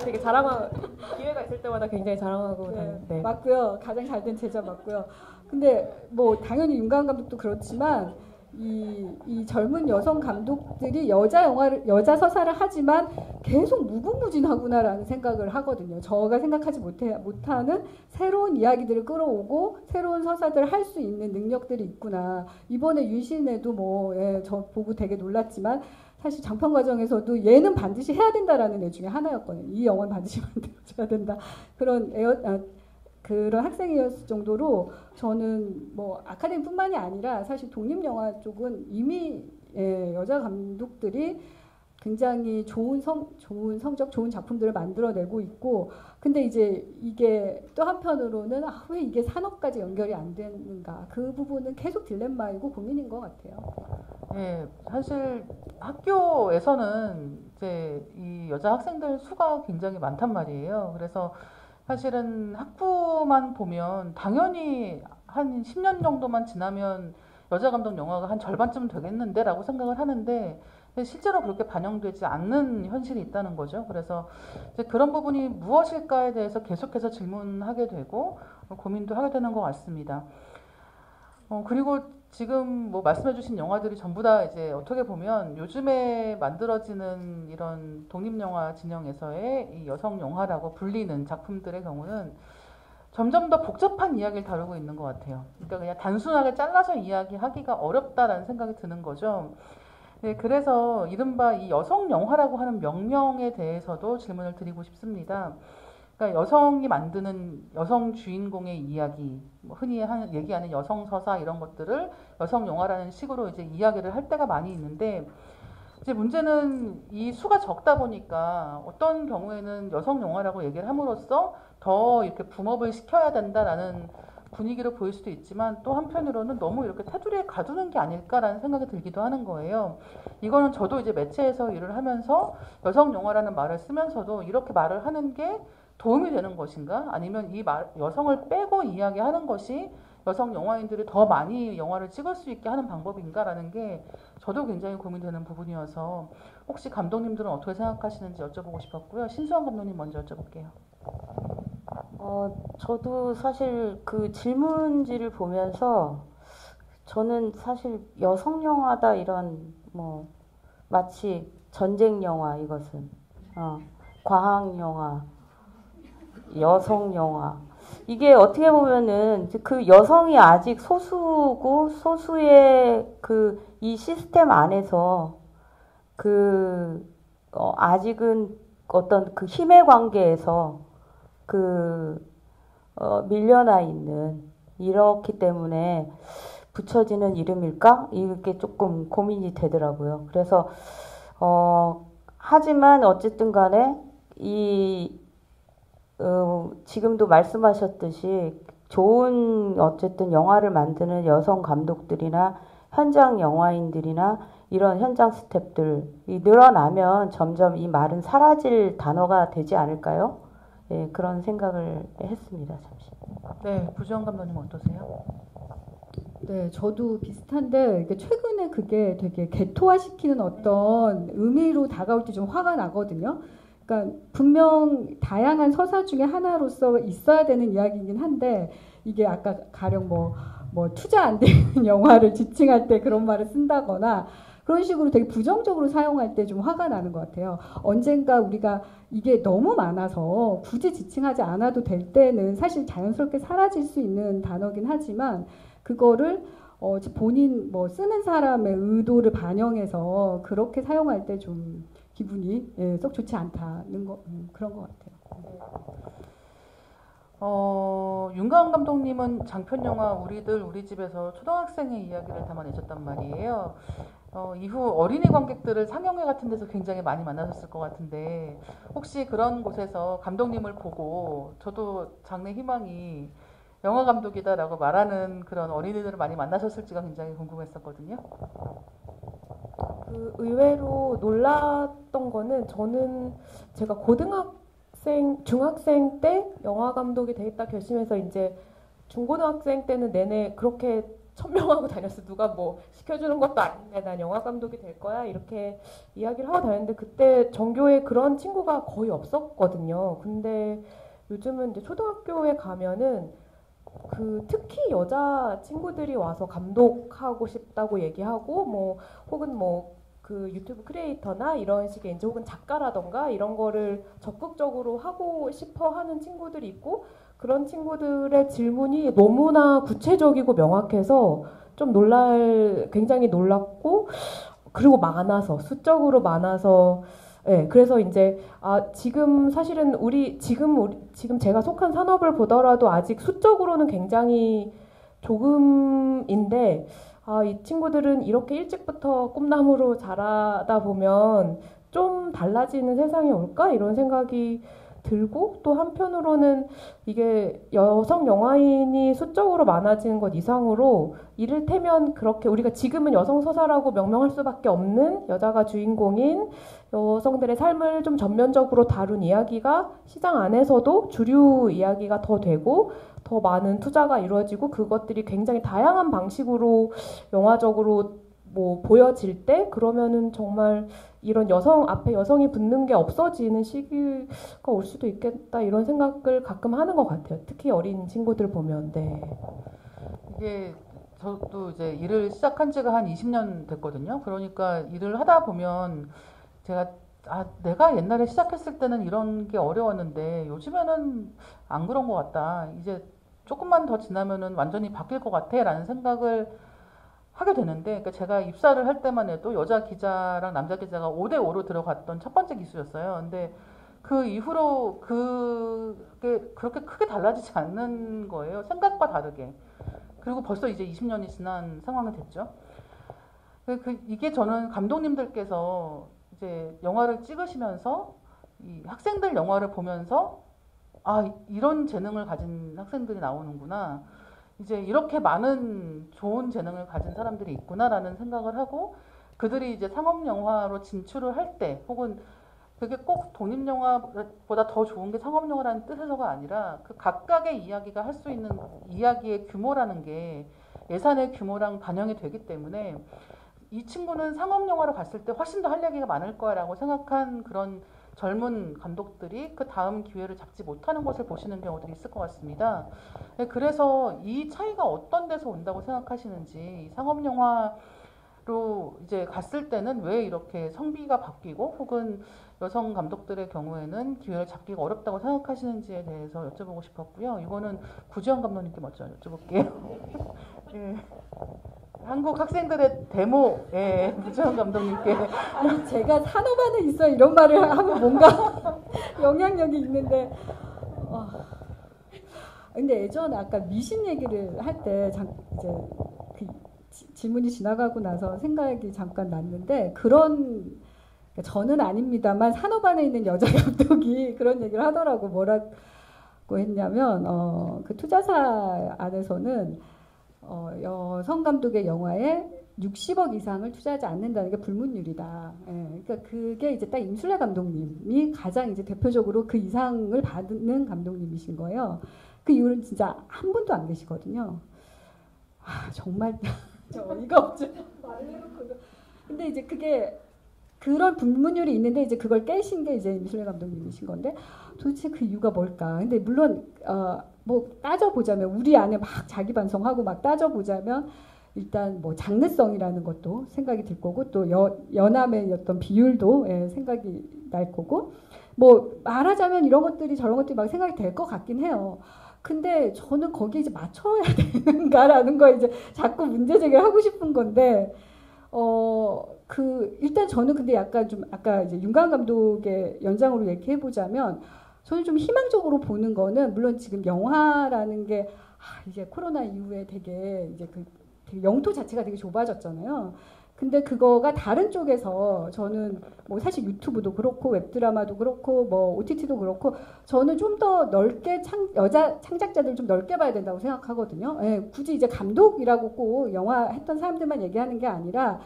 되게 자랑하고 기회가 있을 때마다 굉장히 자랑하고 네. 맞고요. 가장 잘된 제자 맞고요. 근데 뭐 당연히 윤가은 감독도 그렇지만 이 젊은 여성 감독들이 여자 서사를 하지만 계속 무궁무진하구나라는 생각을 하거든요. 저가 생각하지 못하는 새로운 이야기들을 끌어오고 새로운 서사들을 할 수 있는 능력들이 있구나. 이번에 윤신에도 저 보고 되게 놀랐지만 사실 장편 과정에서도 얘는 반드시 해야 된다라는 애 중에 하나였거든요. 이 영화는 반드시 만들어줘야 된다. 그런 학생이었을 정도로 저는 뭐 아카데미뿐만이 아니라 사실 독립영화 쪽은 이미 여자 감독들이 굉장히 좋은 성적, 좋은 작품들을 만들어내고 있고, 근데 이제 이게 또 한편으로는 왜 이게 산업까지 연결이 안 되는가, 그 부분은 계속 딜레마이고 고민인 것 같아요. 네, 사실 학교에서는 이제 이 여자 학생들 수가 굉장히 많단 말이에요. 그래서 사실은 학부만 보면 당연히 한 10년 정도만 지나면 여자 감독 영화가 한 절반쯤 되겠는데 라고 생각을 하는데 실제로 그렇게 반영되지 않는 현실이 있다는 거죠. 그래서 이제 그런 부분이 무엇일까에 대해서 계속해서 질문하게 되고 고민도 하게 되는 것 같습니다. 그리고 지금 뭐 말씀해주신 영화들이 전부 다 이제 어떻게 보면 요즘에 만들어지는 이런 독립영화 진영에서의 이 여성 영화라고 불리는 작품들의 경우는 점점 더 복잡한 이야기를 다루고 있는 것 같아요. 그러니까 그냥 단순하게 잘라서 이야기하기가 어렵다라는 생각이 드는 거죠. 네, 그래서 이른바 이 여성 영화라고 하는 명령에 대해서도 질문을 드리고 싶습니다. 그러니까 여성이 만드는 여성 주인공의 이야기, 뭐 흔히 얘기하는 여성 서사 이런 것들을 여성 영화라는 식으로 이제 이야기를 할 때가 많이 있는데, 이제 문제는 이 수가 적다 보니까 어떤 경우에는 여성 영화라고 얘기를 함으로써 더 이렇게 붐업을 시켜야 된다라는 분위기로 보일 수도 있지만, 또 한편으로는 너무 이렇게 테두리에 가두는 게 아닐까라는 생각이 들기도 하는 거예요. 이거는 저도 이제 매체에서 일을 하면서 여성 영화라는 말을 쓰면서도 이렇게 말을 하는 게 도움이 되는 것인가? 아니면 여성을 빼고 이야기하는 것이 여성 영화인들이 더 많이 영화를 찍을 수 있게 하는 방법인가라는 게 저도 굉장히 고민되는 부분이어서 혹시 감독님들은 어떻게 생각하시는지 여쭤보고 싶었고요. 신수환 감독님 먼저 여쭤볼게요. 저도 사실 그 질문지를 보면서 저는 사실 여성 영화다 이런 뭐 마치 전쟁 영화 이것은 과학 영화 여성 영화 이게 어떻게 보면은 그 여성이 아직 소수고 소수의 그 이 시스템 안에서 아직은 어떤 그 힘의 관계에서 밀려나 있는 이렇기 때문에 붙여지는 이름일까? 이게 조금 고민이 되더라고요. 그래서 하지만 어쨌든 간에 지금도 말씀하셨듯이 좋은 어쨌든 영화를 만드는 여성 감독들이나 현장 영화인들이나 이런 현장 스태프들이 늘어나면 점점 이 말은 사라질 단어가 되지 않을까요? 예, 그런 생각을 했습니다. 잠시. 네, 부지영 감독님 어떠세요? 네, 저도 비슷한데 최근에 그게 되게 개토화시키는 어떤 의미로 다가올 때 좀 화가 나거든요. 그러니까 분명 다양한 서사 중에 하나로서 있어야 되는 이야기이긴 한데 이게 아까 가령 뭐 투자 안 되는 영화를 지칭할 때 그런 말을 쓴다거나 그런 식으로 되게 부정적으로 사용할 때 좀 화가 나는 것 같아요. 언젠가 우리가 이게 너무 많아서 굳이 지칭하지 않아도 될 때는 사실 자연스럽게 사라질 수 있는 단어긴 하지만 그거를 본인 쓰는 사람의 의도를 반영해서 그렇게 사용할 때 좀 기분이 썩 좋지 않다는 그런 것 같아요. 윤가은 감독님은 장편 영화 우리 집에서 초등학생의 이야기를 담아내셨단 말이에요. 이후 어린이 관객들을 상영회 같은 데서 굉장히 많이 만나셨을 것 같은데 혹시 그런 곳에서 감독님을 보고 저도 장래 희망이 영화 감독이다라고 말하는 그런 어린이들을 많이 만나셨을지가 굉장히 궁금했었거든요. 그 의외로 놀랐던 거는 저는 제가 중학생 때 영화 감독이 되겠다 결심해서 이제 중고등학생 때는 내내 그렇게 천명하고 다녔어. 누가 뭐 시켜주는 것도 아닌데 난 영화 감독이 될 거야 이렇게 이야기를 하고 다녔는데 그때 전교에 그런 친구가 거의 없었거든요. 근데 요즘은 이제 초등학교에 가면은 그 특히 여자 친구들이 와서 감독하고 싶다고 얘기하고 뭐 혹은 뭐 그 유튜브 크리에이터나 이런 식의 이제 혹은 작가라던가 이런 거를 적극적으로 하고 싶어 하는 친구들이 있고 그런 친구들의 질문이 너무나 구체적이고 명확해서 좀 굉장히 놀랐고 그리고 많아서 수적으로 많아서 네, 그래서 이제 지금 사실은 지금 제가 속한 산업을 보더라도 아직 수적으로는 굉장히 조금인데 이 친구들은 이렇게 일찍부터 꿈나무로 자라다 보면 좀 달라지는 세상이 올까 이런 생각이 들고 또 한편으로는 이게 여성 영화인이 수적으로 많아지는 것 이상으로 이를테면 그렇게 우리가 지금은 여성 서사라고 명명할 수밖에 없는 여자가 주인공인 여성들의 삶을 좀 전면적으로 다룬 이야기가 시장 안에서도 주류 이야기가 더 되고 더 많은 투자가 이루어지고 그것들이 굉장히 다양한 방식으로 영화적으로 뭐 보여질 때 그러면은 정말 이런 앞에 여성이 붙는 게 없어지는 시기가 올 수도 있겠다 이런 생각을 가끔 하는 것 같아요. 특히 어린 친구들 보면. 네. 이게 저도 이제 일을 시작한 지가 한 20년 됐거든요. 그러니까 일을 하다 보면 제가 내가 옛날에 시작했을 때는 이런 게 어려웠는데 요즘에는 안 그런 것 같다. 이제 조금만 더 지나면은 완전히 바뀔 것 같아라는 생각을 하게 되는데, 그러니까 제가 입사를 할 때만 해도 여자 기자랑 남자 기자가 5대5로 들어갔던 첫 번째 기수였어요. 근데 그 이후로 그게 그렇게 크게 달라지지 않는 거예요. 생각과 다르게. 그리고 벌써 이제 20년이 지난 상황이 됐죠. 이게 저는 감독님들께서 이제 영화를 찍으시면서 이 학생들 영화를 보면서 이런 재능을 가진 학생들이 나오는구나. 이제 이렇게 많은 좋은 재능을 가진 사람들이 있구나라는 생각을 하고 그들이 이제 상업 영화로 진출을 할 때 혹은 그게 꼭 독립 영화보다 더 좋은 게 상업 영화라는 뜻에서가 아니라 그 각각의 이야기가 할 수 있는 이야기의 규모라는 게 예산의 규모랑 반영이 되기 때문에 이 친구는 상업 영화로 갔을 때 훨씬 더 할 얘기가 많을 거야라고 생각한 그런 젊은 감독들이 그 다음 기회를 잡지 못하는 것을 보시는 경우들이 있을 것 같습니다. 그래서 이 차이가 어떤 데서 온다고 생각하시는지, 상업 영화로 이제 갔을 때는 왜 이렇게 성비가 바뀌고 혹은 여성 감독들의 경우에는 기회를 잡기가 어렵다고 생각하시는지에 대해서 여쭤보고 싶었고요. 이거는 구지영 감독님께 먼저 여쭤볼게요. 네. 한국 학생들의 데모, 구지영 감독님께. 아니, 제가 산업 안에 있어 이런 말을 하면 뭔가 영향력이 있는데, 근데 예전에 아까 미신 얘기를 할 때 이제 그 질문이 지나가고 나서 생각이 잠깐 났는데, 저는 아닙니다만 산업 안에 있는 여자 감독이 그런 얘기를 하더라고. 뭐라고 했냐면 그 투자사 안에서는 여성 감독의 영화에 60억 이상을 투자하지 않는다는 게 불문율이다. 그러니까 그게 이제 딱 임술래 감독님이 가장 이제 대표적으로 그 이상을 받는 감독님이신 거예요. 그 이후로는 진짜 한 분도 안 계시거든요. 정말 어이가 없죠. 말을 해놓고도. 근데 이제 그게 그런 불문율이 있는데 이제 그걸 깨신 게 이제 임술래 감독님이신 건데 도대체 그 이유가 뭘까? 근데 물론 뭐 따져보자면 우리 안에 막 자기 반성하고 막 따져보자면 일단 뭐 장르성이라는 것도 생각이 들 거고 또 연함의 어떤 비율도 생각이 날 거고 뭐 말하자면 이런 것들이 저런 것들이 막 생각이 될 것 같긴 해요. 근데 저는 거기에 이제 맞춰야 되는가라는 거 이제 자꾸 문제 제기를 하고 싶은 건데 일단 저는 근데 약간 좀 아까 이제 윤가은 감독의 연장으로 얘기해 보자면 저는 좀 희망적으로 보는 거는 물론 지금 영화라는 게 이제 코로나 이후에 되게 이제 되게 영토 자체가 되게 좁아졌잖아요. 근데 그거가 다른 쪽에서 저는 뭐 사실 유튜브도 그렇고 웹드라마도 그렇고 뭐 OTT도 그렇고 저는 좀 더 넓게 여자 창작자들 좀 넓게 봐야 된다고 생각하거든요. 굳이 이제 감독이라고 꼭 영화 했던 사람들만 얘기하는 게 아니라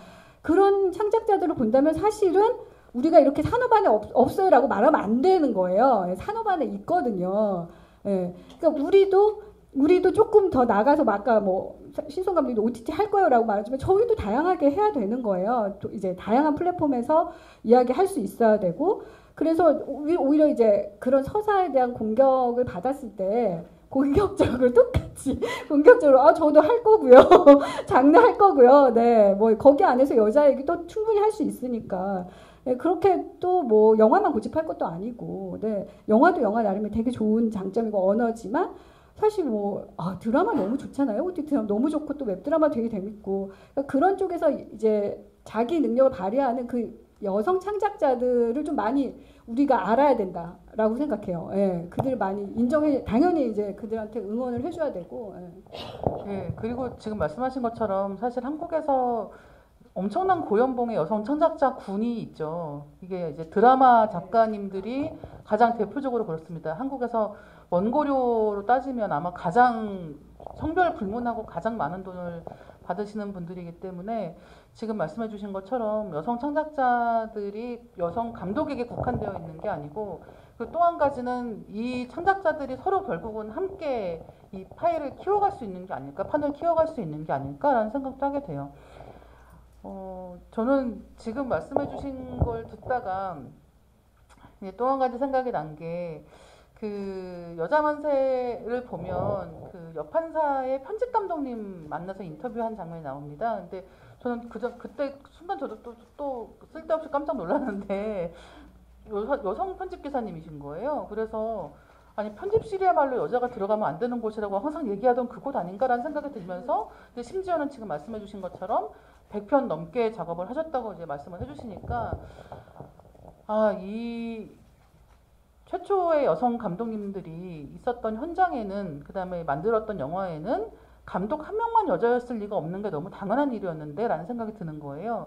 그런 창작자들을 본다면 사실은 우리가 이렇게 산업 안에 없어요라고 말하면 안 되는 거예요. 예, 산업 안에 있거든요. 예, 그러니까 우리도 조금 더 나가서 아까 뭐 신성 감독도 OTT 할 거요라고 말하지만 저희도 다양하게 해야 되는 거예요. 또 이제 다양한 플랫폼에서 이야기할 수 있어야 되고 그래서 오히려 이제 그런 서사에 대한 공격을 받았을 때 공격적으로 똑같이 공격적으로 저도 할 거고요. 장르할 거고요. 네, 뭐 거기 안에서 여자 얘기도 충분히 할 수 있으니까. 네, 그렇게 또 뭐 영화만 고집할 것도 아니고, 네, 영화도 영화 나름의 되게 좋은 장점이고 언어지만 사실 뭐 드라마 너무 좋잖아요. OTT 드라마 너무 좋고 또 웹드라마 되게 재밌고 그러니까 그런 쪽에서 이제 자기 능력을 발휘하는 그 여성 창작자들을 좀 많이 우리가 알아야 된다라고 생각해요. 예, 그들 많이 인정해 당연히 이제 그들한테 응원을 해줘야 되고. 예. 예, 그리고 지금 말씀하신 것처럼 사실 한국에서 엄청난 고연봉의 여성 창작자 군이 있죠. 이게 이제 드라마 작가님들이 가장 대표적으로 그렇습니다. 한국에서 원고료로 따지면 아마 가장 성별 불문하고 가장 많은 돈을 받으시는 분들이기 때문에 지금 말씀해 주신 것처럼 여성 창작자들이 여성 감독에게 국한되어 있는 게 아니고 또 한 가지는 이 창작자들이 서로 결국은 함께 이 파일을 키워갈 수 있는 게 아닐까, 판을 키워갈 수 있는 게 아닐까라는 생각도 하게 돼요. 저는 지금 말씀해 주신 걸 듣다가 또 한 가지 생각이 난 게 그 여자 만세를 보면 그 여판사의 편집 감독님 만나서 인터뷰한 장면이 나옵니다. 근데 저는 그때 순간 저도 또 쓸데없이 깜짝 놀랐는데 여성 편집 기사님이신 거예요. 그래서 아니 편집실이야말로 여자가 들어가면 안 되는 곳이라고 항상 얘기하던 그곳 아닌가라는 생각이 들면서 근데 심지어는 지금 말씀해 주신 것처럼 100편 넘게 작업을 하셨다고 이제 말씀을 해주시니까 이 최초의 여성 감독님들이 있었던 현장에는 그다음에 만들었던 영화에는 감독 한 명만 여자였을 리가 없는 게 너무 당연한 일이었는데 라는 생각이 드는 거예요.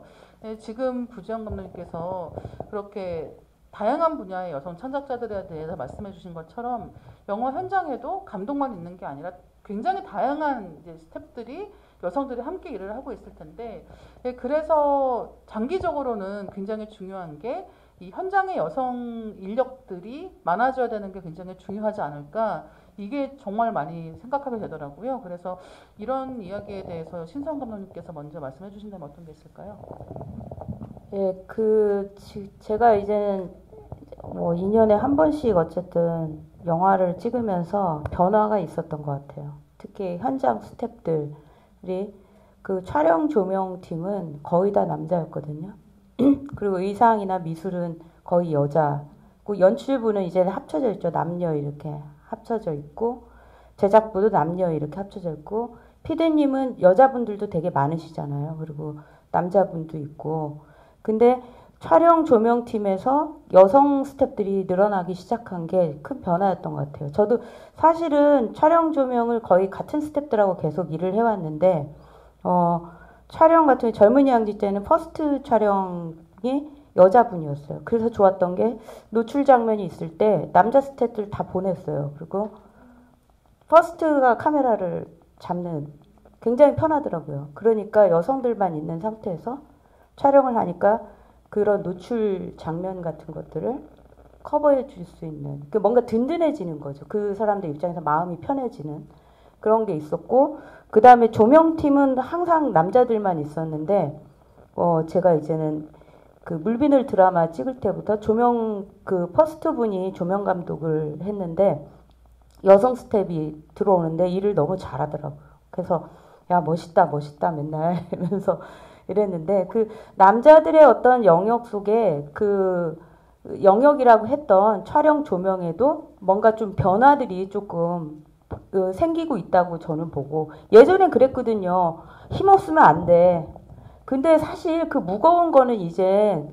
지금 부지영 감독님께서 그렇게 다양한 분야의 여성 창작자들에 대해서 말씀해 주신 것처럼 영화 현장에도 감독만 있는 게 아니라 굉장히 다양한 이제 스태프들이 여성들이 함께 일을 하고 있을 텐데 그래서 장기적으로는 굉장히 중요한 게 이 현장의 여성 인력들이 많아져야 되는 게 굉장히 중요하지 않을까 이게 정말 많이 생각하게 되더라고요. 그래서 이런 이야기에 대해서 신성 감독님께서 먼저 말씀해 주신다면 어떤 게 있을까요? 예, 제가 이제는 뭐 2년에 한 번씩 어쨌든 영화를 찍으면서 변화가 있었던 것 같아요. 특히 현장 스태프들이 그 촬영 조명팀은 거의 다 남자였거든요. 그리고 의상이나 미술은 거의 여자고 연출부는 이제 합쳐져 있죠. 남녀 이렇게 합쳐져 있고 제작부도 남녀 이렇게 합쳐져 있고 피디님은 여자분들도 되게 많으시잖아요. 그리고 남자분도 있고 근데 촬영 조명팀에서 여성 스태프들이 늘어나기 시작한 게 큰 변화였던 것 같아요. 저도 사실은 촬영 조명을 거의 같은 스태프들하고 계속 일을 해왔는데 촬영 같은 젊은이 양지 때는 퍼스트 촬영이 여자분이었어요. 그래서 좋았던 게 노출 장면이 있을 때 남자 스태프들 다 보냈어요. 그리고 퍼스트가 카메라를 잡는 굉장히 편하더라고요. 그러니까 여성들만 있는 상태에서 촬영을 하니까 그런 노출 장면 같은 것들을 커버해 줄 수 있는 뭔가 든든해지는 거죠. 그 사람들 입장에서 마음이 편해지는 그런 게 있었고 그 다음에 조명팀은 항상 남자들만 있었는데 제가 이제는 그 물비늘 드라마 찍을 때부터 퍼스트 분이 조명 감독을 했는데 여성 스텝이 들어오는데 일을 너무 잘하더라고요. 그래서 야 멋있다 맨날 이러면서 이랬는데 그 남자들의 어떤 영역 속에 그 영역이라고 했던 촬영 조명에도 뭔가 좀 변화들이 조금 생기고 있다고 저는 보고 예전엔 그랬거든요. 힘없으면 안 돼. 근데 사실 그 무거운 거는 이제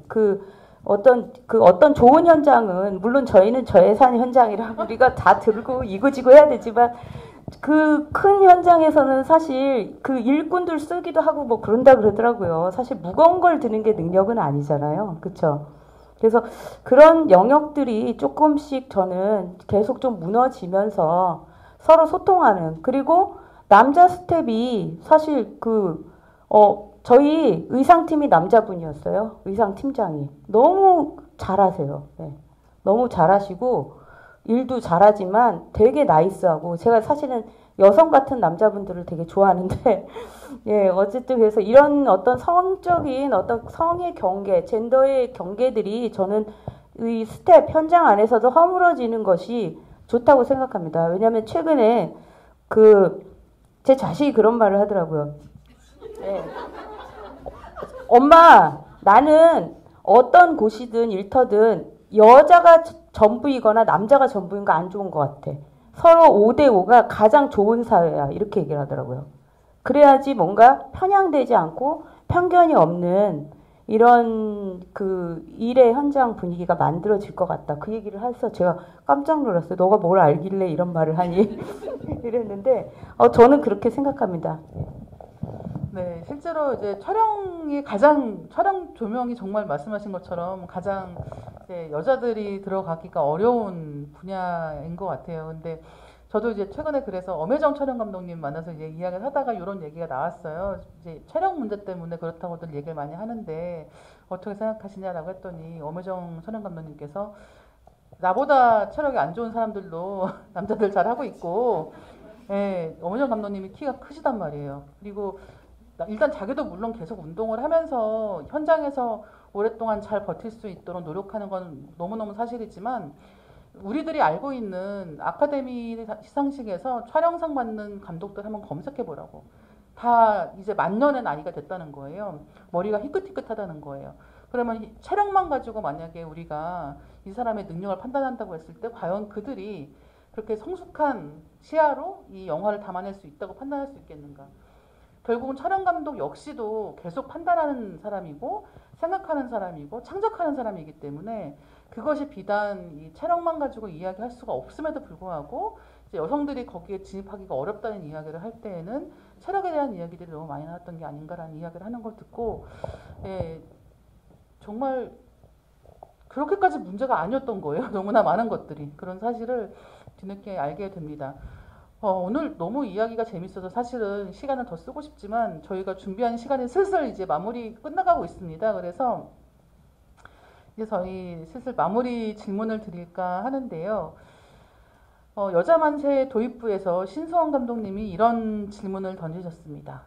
어떤 좋은 현장은 물론 저희는 저예산 현장이라 우리가 다 들고 이고지고 해야 되지만 그 큰 현장에서는 사실 그 일꾼들 쓰기도 하고 뭐 그런다 그러더라고요. 사실 무거운 걸 드는 게 능력은 아니잖아요. 그렇죠? 그래서 그런 영역들이 조금씩 저는 계속 좀 무너지면서 서로 소통하는 그리고 남자 스텝이 사실 저희 의상팀이 남자분이었어요. 의상팀장이. 너무 잘하세요. 네. 너무 잘하시고 일도 잘하지만 되게 나이스하고 제가 사실은 여성 같은 남자분들을 되게 좋아하는데 예, 어쨌든 그래서 이런 어떤 성적인 어떤 성의 경계, 젠더의 경계들이 저는 이 스텝 현장 안에서도 허물어지는 것이 좋다고 생각합니다. 왜냐하면 최근에 제 자식이 그런 말을 하더라고요. 네. 엄마, 나는 어떤 곳이든 일터든 여자가 전부이거나 남자가 전부인 거 안 좋은 것 같아. 서로 5대5가 가장 좋은 사회야. 이렇게 얘기를 하더라고요. 그래야지 뭔가 편향되지 않고 편견이 없는 이런 일의 현장 분위기가 만들어질 것 같다. 그 얘기를 해서 제가 깜짝 놀랐어요. 너가 뭘 알길래 이런 말을 하니? 이랬는데 저는 그렇게 생각합니다. 네, 실제로 이제 촬영 조명이 정말 말씀하신 것처럼 가장 이제 여자들이 들어가기가 어려운 분야인 것 같아요. 근데 저도 이제 최근에 그래서 엄혜정 촬영 감독님 만나서 이제 이야기를 하다가 이런 얘기가 나왔어요. 이제 촬영 문제 때문에 그렇다고들 얘기를 많이 하는데 어떻게 생각하시냐라고 했더니 엄혜정 촬영 감독님께서 나보다 체력이 안 좋은 사람들도 남자들 잘 하고 있고, 예, 엄혜정 감독님이 키가 크시단 말이에요. 그리고 일단 자기도 물론 계속 운동을 하면서 현장에서 오랫동안 잘 버틸 수 있도록 노력하는 건 너무너무 사실이지만 우리들이 알고 있는 아카데미 시상식에서 촬영상 받는 감독들 한번 검색해 보라고. 다 이제 만년의 나이가 됐다는 거예요. 머리가 희끗희끗하다는 거예요. 그러면 체력만 가지고 만약에 우리가 이 사람의 능력을 판단한다고 했을 때 과연 그들이 그렇게 성숙한 시야로 이 영화를 담아낼 수 있다고 판단할 수 있겠는가. 결국은 촬영 감독 역시도 계속 판단하는 사람이고 생각하는 사람이고 창작하는 사람이기 때문에 그것이 비단 이 체력만 가지고 이야기할 수가 없음에도 불구하고 이제 여성들이 거기에 진입하기가 어렵다는 이야기를 할 때에는 체력에 대한 이야기들이 너무 많이 나왔던 게 아닌가라는 이야기를 하는 걸 듣고 예, 정말 그렇게까지 문제가 아니었던 거예요. 너무나 많은 것들이. 그런 사실을 뒤늦게 알게 됩니다. 오늘 너무 이야기가 재밌어서 사실은 시간을 더 쓰고 싶지만 저희가 준비한 시간이 슬슬 이제 마무리 끝나가고 있습니다. 그래서 이제 저희 슬슬 마무리 질문을 드릴까 하는데요. 여자만세 도입부에서 신소원 감독님이 이런 질문을 던지셨습니다.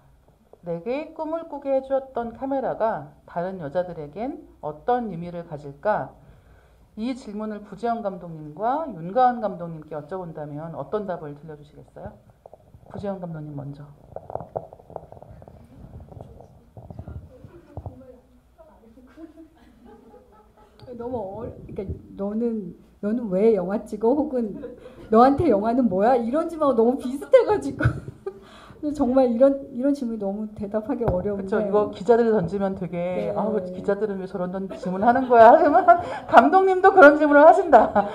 내게 꿈을 꾸게 해주었던 카메라가 다른 여자들에겐 어떤 의미를 가질까? 이 질문을 구지영 감독님과 윤가은 감독님께 여쭤본다면 어떤 답을 들려주시겠어요? 구지영 감독님 먼저. 그러니까 너는 왜 영화 찍어? 혹은 너한테 영화는 뭐야? 이런 질문하고 너무 비슷해가지고 정말 이런 질문이 너무 대답하기 어려운데. 그렇죠. 이거 기자들이 던지면 되게 네. 기자들은 왜 저런 질문을 하는 거야? 하지만 감독님도 그런 질문을 하신다.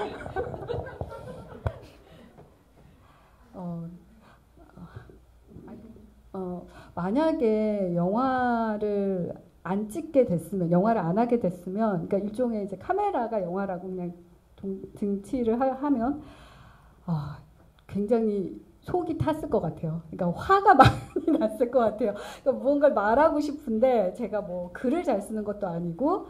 만약에 영화를 안 찍게 됐으면, 영화를 안 하게 됐으면, 그러니까 일종의 이제 카메라가 영화라고 그냥 등치를 하면 굉장히 속이 탔을 것 같아요. 그러니까 화가 많이 났을 것 같아요. 그러니까 무언가를 말하고 싶은데 제가 뭐 글을 잘 쓰는 것도 아니고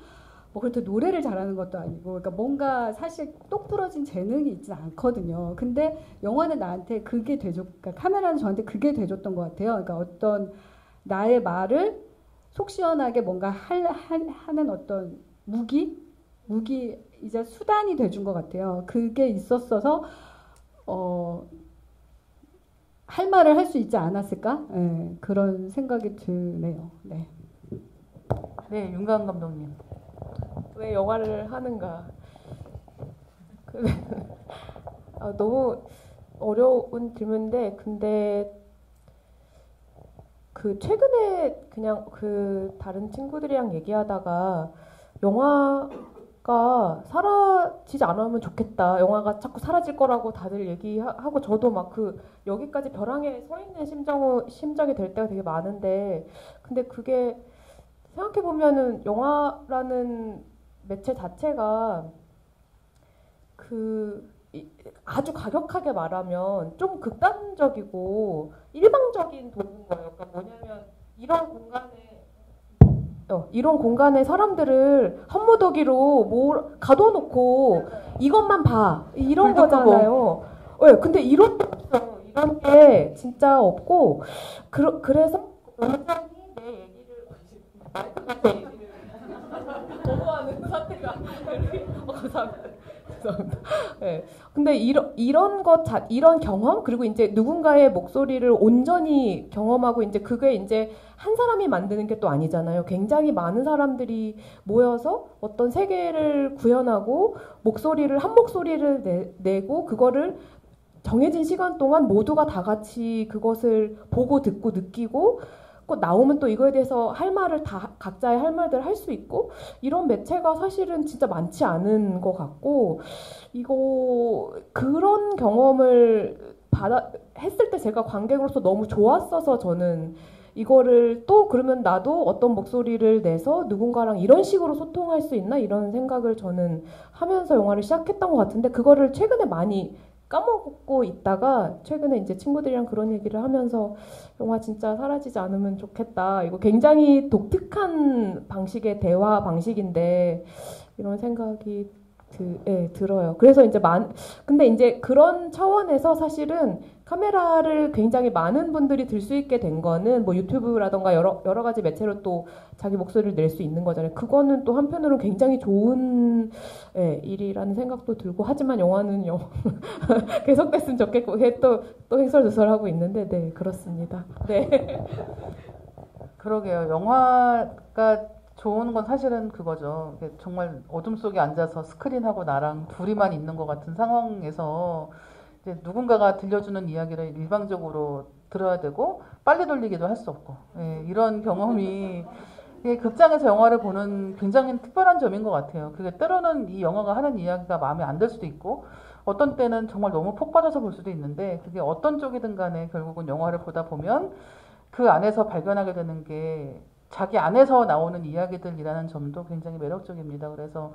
뭐 그렇게 노래를 잘하는 것도 아니고 그러니까 뭔가 사실 똑부러진 재능이 있지는 않거든요. 근데 영화는 나한테 그게 그러니까 카메라는 저한테 그게 돼줬던 것 같아요. 그러니까 어떤 나의 말을 속 시원하게 뭔가 하는 어떤 무기이자 수단이 돼준 것 같아요. 그게 있었어서 할 말을 할 수 있지 않았을까? 네, 그런 생각이 드네요. 네. 네, 윤가은 감독님. 왜 영화를 하는가? 너무 어려운 질문인데, 근데 최근에 그냥 다른 친구들이랑 얘기하다가 영화가 사라지지 않으면 좋겠다. 영화가 자꾸 사라질 거라고 다들 얘기하고 저도 막 여기까지 벼랑에 서 있는 심정이 될 때가 되게 많은데, 근데 그게 생각해 보면은 영화라는 매체 자체가 아주 가격하게 말하면 좀 극단적이고 일방적인 도구인 거예요. 그러니까 뭐냐면 이런 공간에 이런 공간에 사람들을 헛무더기로 가둬놓고 이것만 봐 이런 거잖아요. 네, 근데 이런 게 진짜 없고 그래서 내 얘기를 보호하는 사태가 감사합니다. 네. 근데 이런 경험 그리고 이제 누군가의 목소리를 온전히 경험하고 이제 그게 이제 한 사람이 만드는 게 또 아니잖아요. 굉장히 많은 사람들이 모여서 어떤 세계를 구현하고 한 목소리를 내고 그거를 정해진 시간 동안 모두가 다 같이 그것을 보고 듣고 느끼고 꼭 나오면 또 이거에 대해서 할 말을 다 각자의 할 말들 할 수 있고 이런 매체가 사실은 진짜 많지 않은 것 같고 그런 경험을 했을 때 제가 관객으로서 너무 좋았어서 저는 이거를 또 그러면 나도 어떤 목소리를 내서 누군가랑 이런 식으로 소통할 수 있나 이런 생각을 저는 하면서 영화를 시작했던 것 같은데 그거를 최근에 많이 까먹고 있다가 최근에 이제 친구들이랑 그런 얘기를 하면서 영화 진짜 사라지지 않으면 좋겠다. 이거 굉장히 독특한 방식의 대화 방식인데 이런 생각이 들어요. 그래서 이제 근데 이제 그런 차원에서 사실은 카메라를 굉장히 많은 분들이 들 수 있게 된 거는 뭐 유튜브라던가 여러 가지 매체로 또 자기 목소리를 낼 수 있는 거잖아요. 그거는 또 한편으로는 굉장히 좋은 일이라는 생각도 들고 하지만 영화는 계속됐으면 좋겠고 그게 또 횡설수설하고 있는데 네 그렇습니다. 네. 그러게요. 영화가 좋은 건 사실은 그거죠. 정말 어둠 속에 앉아서 스크린하고 나랑 둘이만 있는 것 같은 상황에서 이제 누군가가 들려주는 이야기를 일방적으로 들어야 되고 빨리 돌리기도 할 수 없고 이런 경험이 극장에서 영화를 보는 굉장히 특별한 점인 것 같아요. 그게 때로는 이 영화가 하는 이야기가 마음에 안 들 수도 있고 어떤 때는 정말 너무 폭 빠져서 볼 수도 있는데 그게 어떤 쪽이든 간에 결국은 영화를 보다 보면 그 안에서 발견하게 되는 게 자기 안에서 나오는 이야기들이라는 점도 굉장히 매력적입니다. 그래서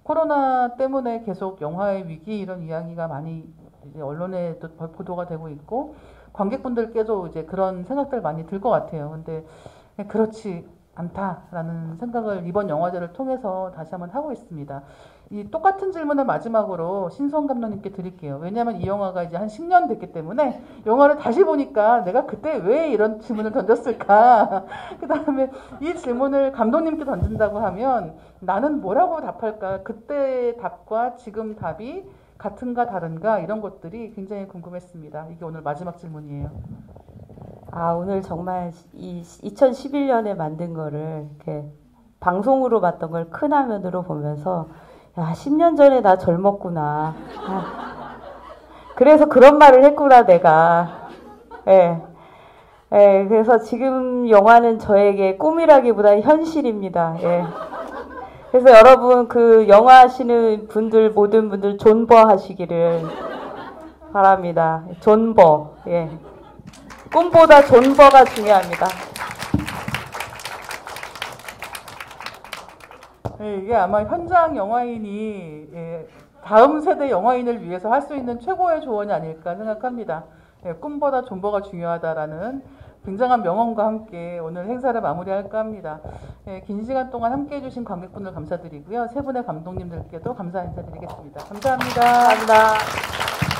코로나 때문에 계속 영화의 위기 이런 이야기가 많이 이제 언론에도 보도가 되고 있고 관객분들께도 이제 그런 생각들 많이 들 것 같아요. 근데 그렇지 않다라는 생각을 이번 영화제를 통해서 다시 한번 하고 있습니다. 이 똑같은 질문을 마지막으로 신성 감독님께 드릴게요. 왜냐하면 이 영화가 이제 한 10년 됐기 때문에 영화를 다시 보니까 내가 그때 왜 이런 질문을 던졌을까? 그 다음에 이 질문을 감독님께 던진다고 하면 나는 뭐라고 답할까? 그때 답과 지금 답이 같은가 다른가 이런 것들이 굉장히 궁금했습니다. 이게 오늘 마지막 질문이에요. 오늘 정말 이 2011년에 만든 거를 이렇게 방송으로 봤던 걸 큰 화면으로 보면서 야, 10년 전에 나 젊었구나. 그래서 그런 말을 했구나, 내가. 그래서 지금 영화는 저에게 꿈이라기보다 현실입니다. 그래서 여러분, 그 영화 하시는 분들, 모든 분들 존버 하시기를 바랍니다. 존버. 꿈보다 존버가 중요합니다. 이게 아마 현장 영화인이 다음 세대 영화인을 위해서 할 수 있는 최고의 조언이 아닐까 생각합니다. 꿈보다 존버가 중요하다라는 굉장한 명언과 함께 오늘 행사를 마무리할까 합니다. 긴 시간 동안 함께해 주신 관객분들 감사드리고요. 세 분의 감독님들께도 감사 인사드리겠습니다. 감사합니다. 감사합니다.